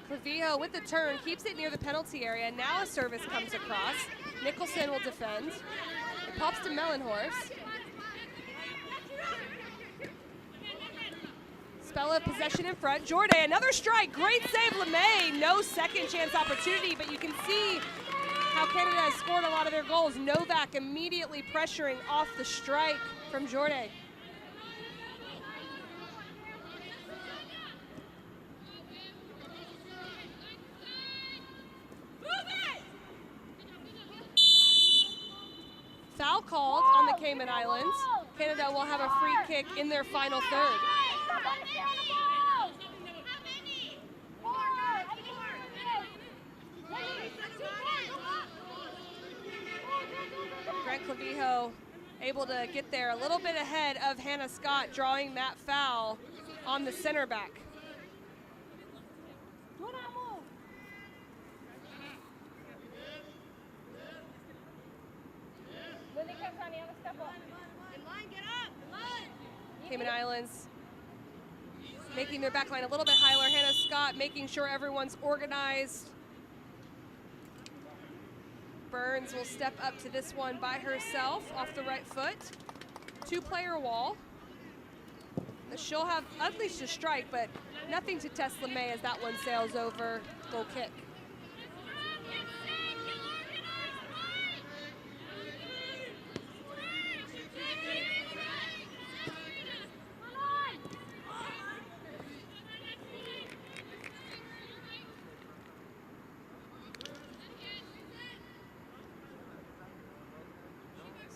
Clavijo with the turn, keeps it near the penalty area. Now a service comes across. Nicholson will defend. It pops to Mellenhorst. Spella possession in front. Jorday, another strike. Great save, LeMay. No second chance opportunity, but you can see how Canada has scored a lot of their goals. Novak immediately pressuring off the strike from Jorday. Foul called on the Cayman Islands. Canada will have a free kick in their final third. Grant Clavijo able to get there a little bit ahead of Hannah Scott, drawing that foul on the center back. Cayman Islands making their back line a little bit higher. Hannah Scott making sure everyone's organized. Burns will step up to this one by herself off the right foot. 2-player wall. She'll have unleashed a strike, but nothing to test LeMay as that one sails over. Goal kick.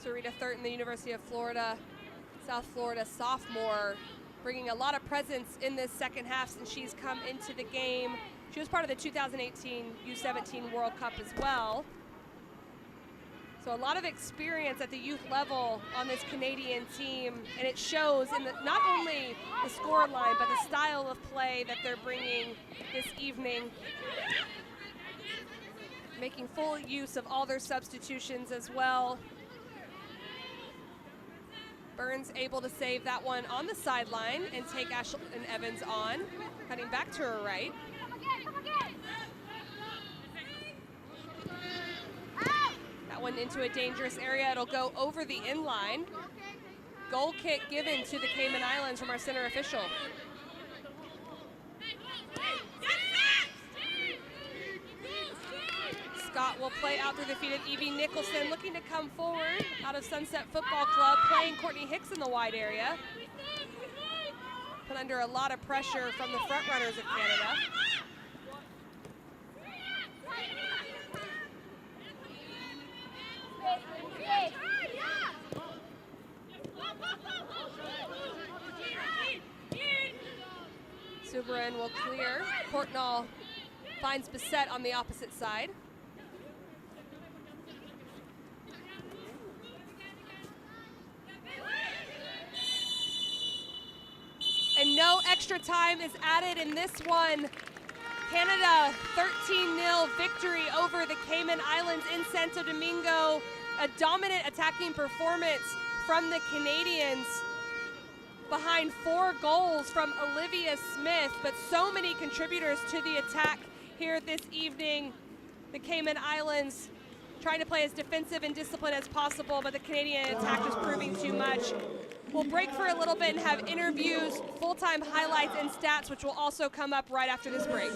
Sarita Thurton, the University of Florida, South Florida sophomore, bringing a lot of presence in this second half since she's come into the game. She was part of the 2018 U17 World Cup as well. So a lot of experience at the youth level on this Canadian team, and it shows in not only the score line, but the style of play that they're bringing this evening. making full use of all their substitutions as well. Burns able to save that one on the sideline and take Ashlyn Evans on, cutting back to her right. That one into a dangerous area. It'll go over the inline. Goal kick given to the Cayman Islands from our center official. Scott will play out through the feet of Evie Nicholson, looking to come forward out of Sunset Football Club, playing Courtney Hicks in the wide area. Put under a lot of pressure from the front runners of Canada. Subarin will clear. Portnall finds Bissett on the opposite side. And no extra time is added in this one. Canada 13-0 victory over the Cayman Islands in Santo Domingo. A dominant attacking performance from the Canadians, behind 4 goals from Olivia Smith, but so many contributors to the attack here this evening. The Cayman Islands trying to play as defensive and disciplined as possible, but the Canadian attack was proving too much. We'll break for a little bit and have interviews, full-time highlights, and stats, which will also come up right after this break.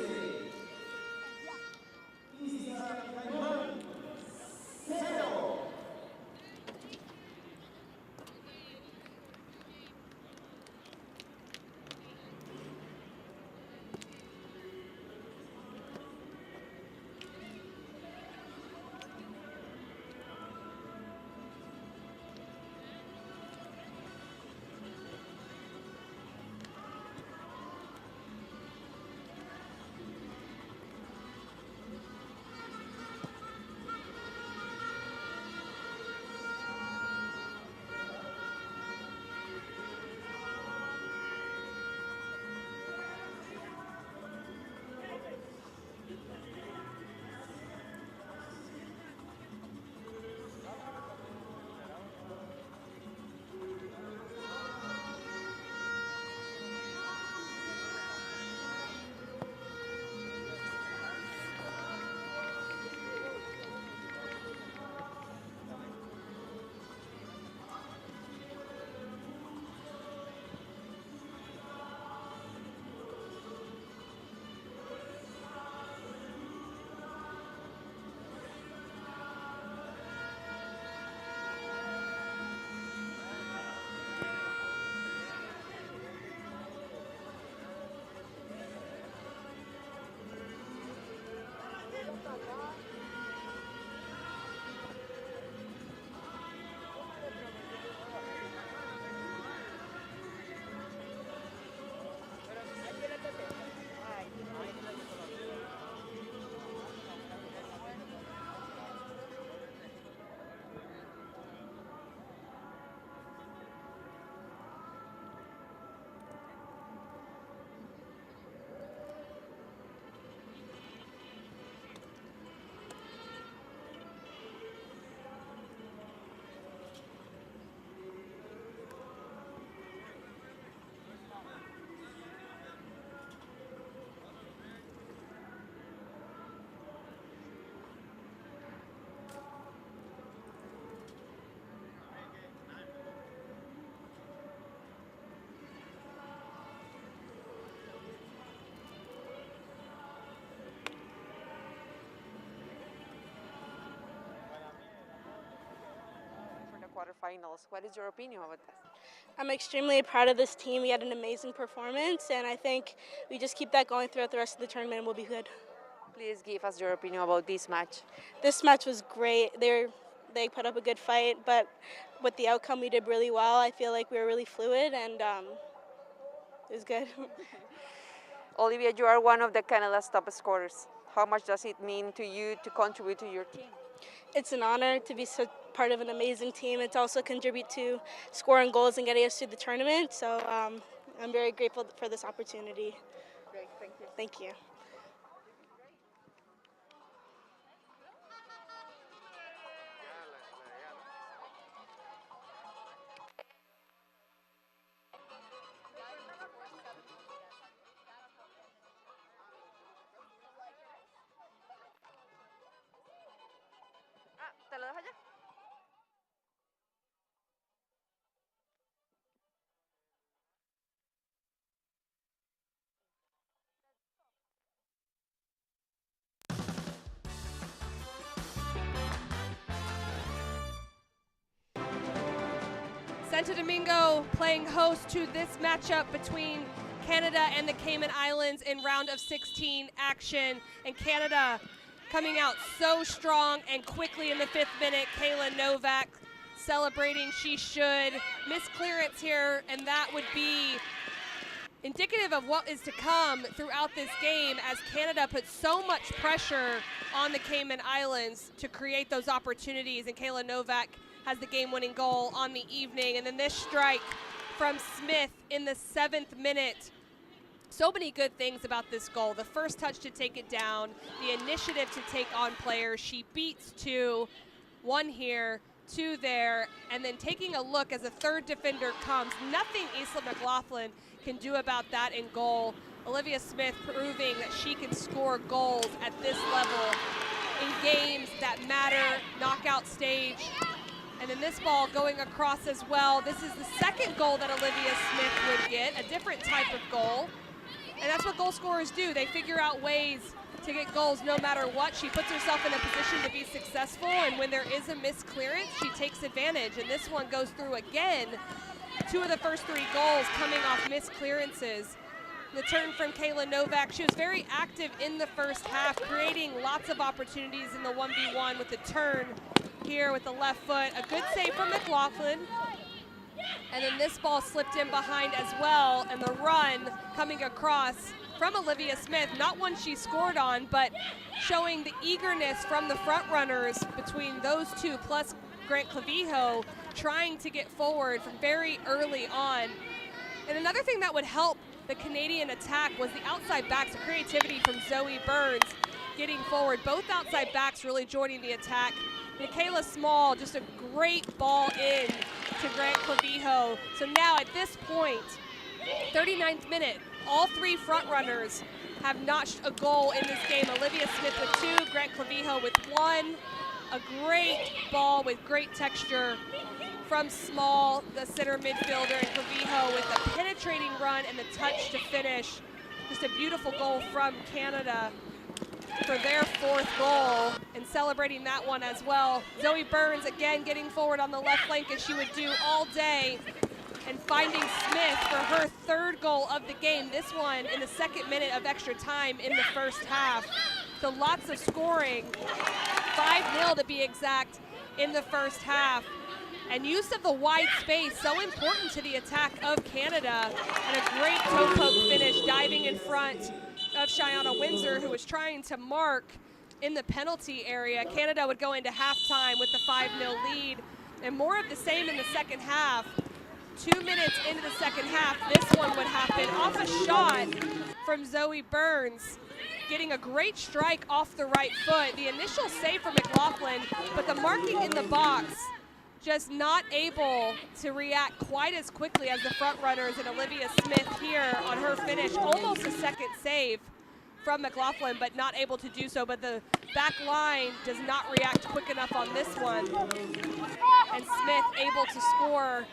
Quarterfinals. What is your opinion about that? I'm extremely proud of this team. We had an amazing performance, and I think we just keep that going throughout the rest of the tournament and we'll be good. Please give us your opinion about this match. This match was great. They put up a good fight, but with the outcome, we did really well. I feel like we were really fluid, and it was good. Olivia, you are one of the Canada's top scorers. How much does it mean to you to contribute to your team? It's an honor to be part of an amazing team. It's also contribute to scoring goals and getting us through the tournament. So I'm very grateful for this opportunity. Great, thank you. Thank you. allá. Santo Domingo playing host to this matchup between Canada and the Cayman Islands in round of 16 action. And Canada coming out so strong and quickly in the 5th minute. Kayla Novak celebrating she should. Missed clearance here, and that would be indicative of what is to come throughout this game as Canada puts so much pressure on the Cayman Islands to create those opportunities. And Kayla Novak has the game-winning goal on the evening. And then this strike from Smith in the 7th minute. So many good things about this goal. The first touch to take it down, the initiative to take on players. She beats 2, 1 here, 2 there, and then taking a look as a third defender comes. Nothing Isla McLaughlin can do about that in goal. Olivia Smith proving that she can score goals at this level in games that matter, knockout stage. And then this ball going across as well. This is the second goal that Olivia Smith would get, a different type of goal. And that's what goal scorers do. They figure out ways to get goals no matter what. She puts herself in a position to be successful, and when there is a missed clearance, she takes advantage. And this one goes through again. 2 of the first 3 goals coming off missed clearances. The turn from Kayla Novak. She was very active in the first half, creating lots of opportunities in the 1v1 with the turn here with the left foot. A good save from McLaughlin. And then this ball slipped in behind as well, and the run coming across from Olivia Smith, not one she scored on, but showing the eagerness from the front runners between those two, plus Grant Clavijo trying to get forward from very early on. And another thing that would help the Canadian attack was the outside backs, the creativity from Zoe Burns getting forward. Both outside backs really joining the attack. Michaela Small, just a great ball in to Grant Clavijo. So now at this point, 39th minute, all 3 front runners have notched a goal in this game. Olivia Smith with 2, Grant Clavijo with 1. A great ball with great texture from Small, the center midfielder, and Clavijo with a penetrating run and the touch to finish. Just a beautiful goal from Canada for their 4th goal, and celebrating that one as well. Zoe Burns again getting forward on the left flank as she would do all day, and finding Smith for her 3rd goal of the game. This one in the 2nd minute of extra time in the first half. So lots of scoring, 5-0 to be exact in the first half. And use of the wide space, so important to the attack of Canada. And a great toe poke finish, diving in front of Cheyenne Windsor, who was trying to mark in the penalty area. Canada would go into halftime with the 5-0 lead, and more of the same in the second half. 2 minutes into the second half, this one would happen off a shot from Zoe Burns, getting a great strike off the right foot. The initial save from McLaughlin, but the marking in the box just not able to react quite as quickly as the front runners, and Olivia Smith here on her finish. Almost a second save from McLaughlin, but not able to do so. But the back line does not react quick enough on this one. And Smith able to score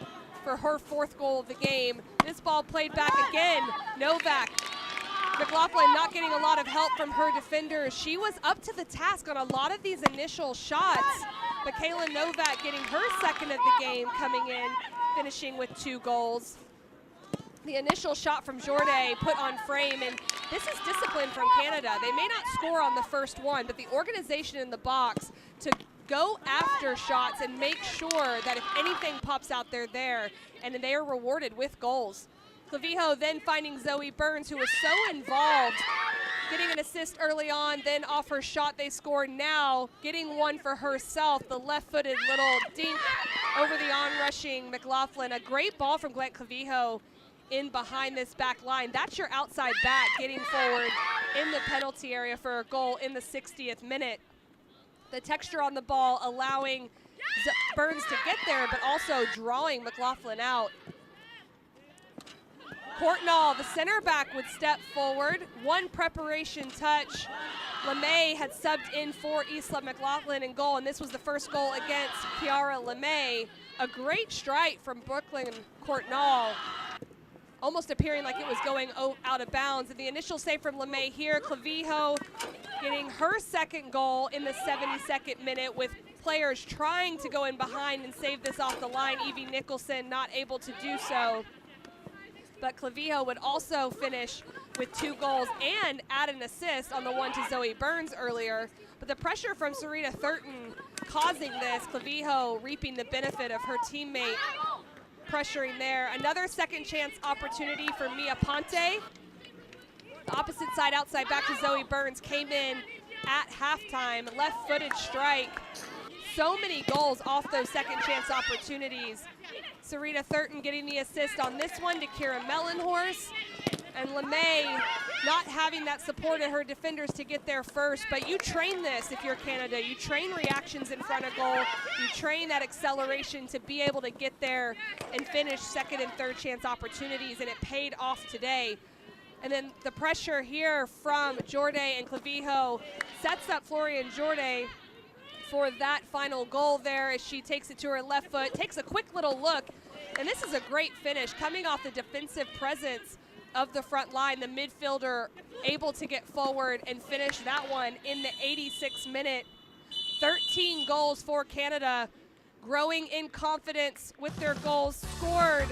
for her 4th goal of the game. This ball played back again. Novak. McLaughlin not getting a lot of help from her defenders. She was up to the task on a lot of these initial shots. But Kayla Novak getting her 2nd of the game, coming in, finishing with 2 goals. The initial shot from Jordan put on frame, and this is discipline from Canada. They may not score on the first one, but the organization in the box to go after shots and make sure that if anything pops out, they're there, and they are rewarded with goals. Clavijo then finding Zoe Burns, who was so involved, getting an assist early on, then off her shot they scored. Now getting one for herself, the left-footed little dink over the on-rushing McLaughlin. A great ball from Grant Clavijo in behind this back line. That's your outside back getting forward in the penalty area for a goal in the 60th minute. The texture on the ball allowing Burns to get there, but also drawing McLaughlin out. Courtnall, the center back, would step forward. One preparation touch. LeMay had subbed in for Isla McLaughlin in goal, and this was the first goal against Kiara LeMay. A great strike from Brooklyn Courtnall, almost appearing like it was going out of bounds. And the initial save from LeMay here, Clavijo getting her second goal in the 72nd minute with players trying to go in behind and save this off the line. Evie Nicholson not able to do so. But Clavijo would also finish with 2 goals and add an assist on the one to Zoe Burns earlier. But the pressure from Sarita Thurton causing this, Clavijo reaping the benefit of her teammate pressuring there. Another second chance opportunity for Mia Ponte. The opposite side outside back to Zoe Burns, came in at halftime, left-footed strike. So many goals off those second chance opportunities. Sarita Thurton getting the assist on this one to Kira Mellenhorst. And LeMay not having that support of her defenders to get there first, but you train this if you're Canada. You train reactions in front of goal. You train that acceleration to be able to get there and finish second and third chance opportunities, and it paid off today. And then the pressure here from Jorday and Clavijo sets up Florian Jorday for that final goal there as she takes it to her left foot, takes a quick little look, and this is a great finish coming off the defensive presence of the front line. The midfielder able to get forward and finish that one in the 86th minute. 13 goals for Canada, growing in confidence with their goals, scored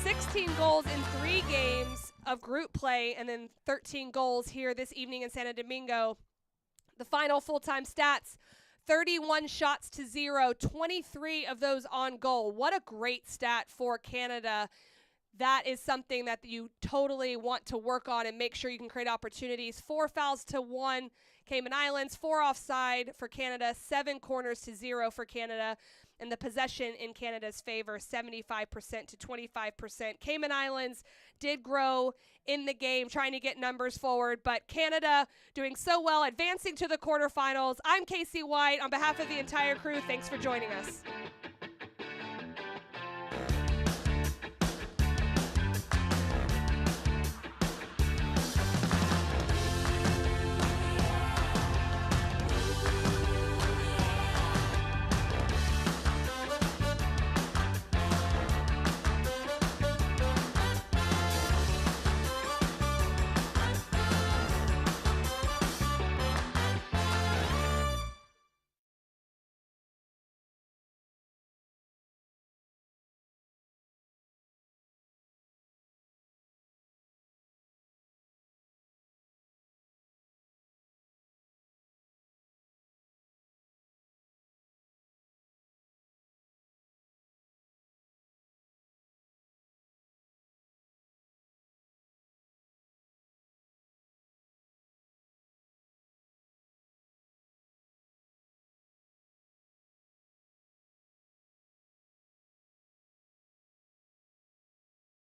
16 goals in 3 games of group play, and then 13 goals here this evening in Santo Domingo. The final full-time stats: 31 shots to 0, 23 of those on goal. What a great stat for Canada. That is something that you totally want to work on and make sure you can create opportunities. 4 fouls to 1 Cayman Islands, 4 offside for Canada, 7 corners to 0 for Canada, and the possession in Canada's favor, 75% to 25%. Cayman Islands did grow in the game, trying to get numbers forward, but Canada doing so well, advancing to the quarterfinals. I'm Casey White. On behalf of the entire crew, thanks for joining us.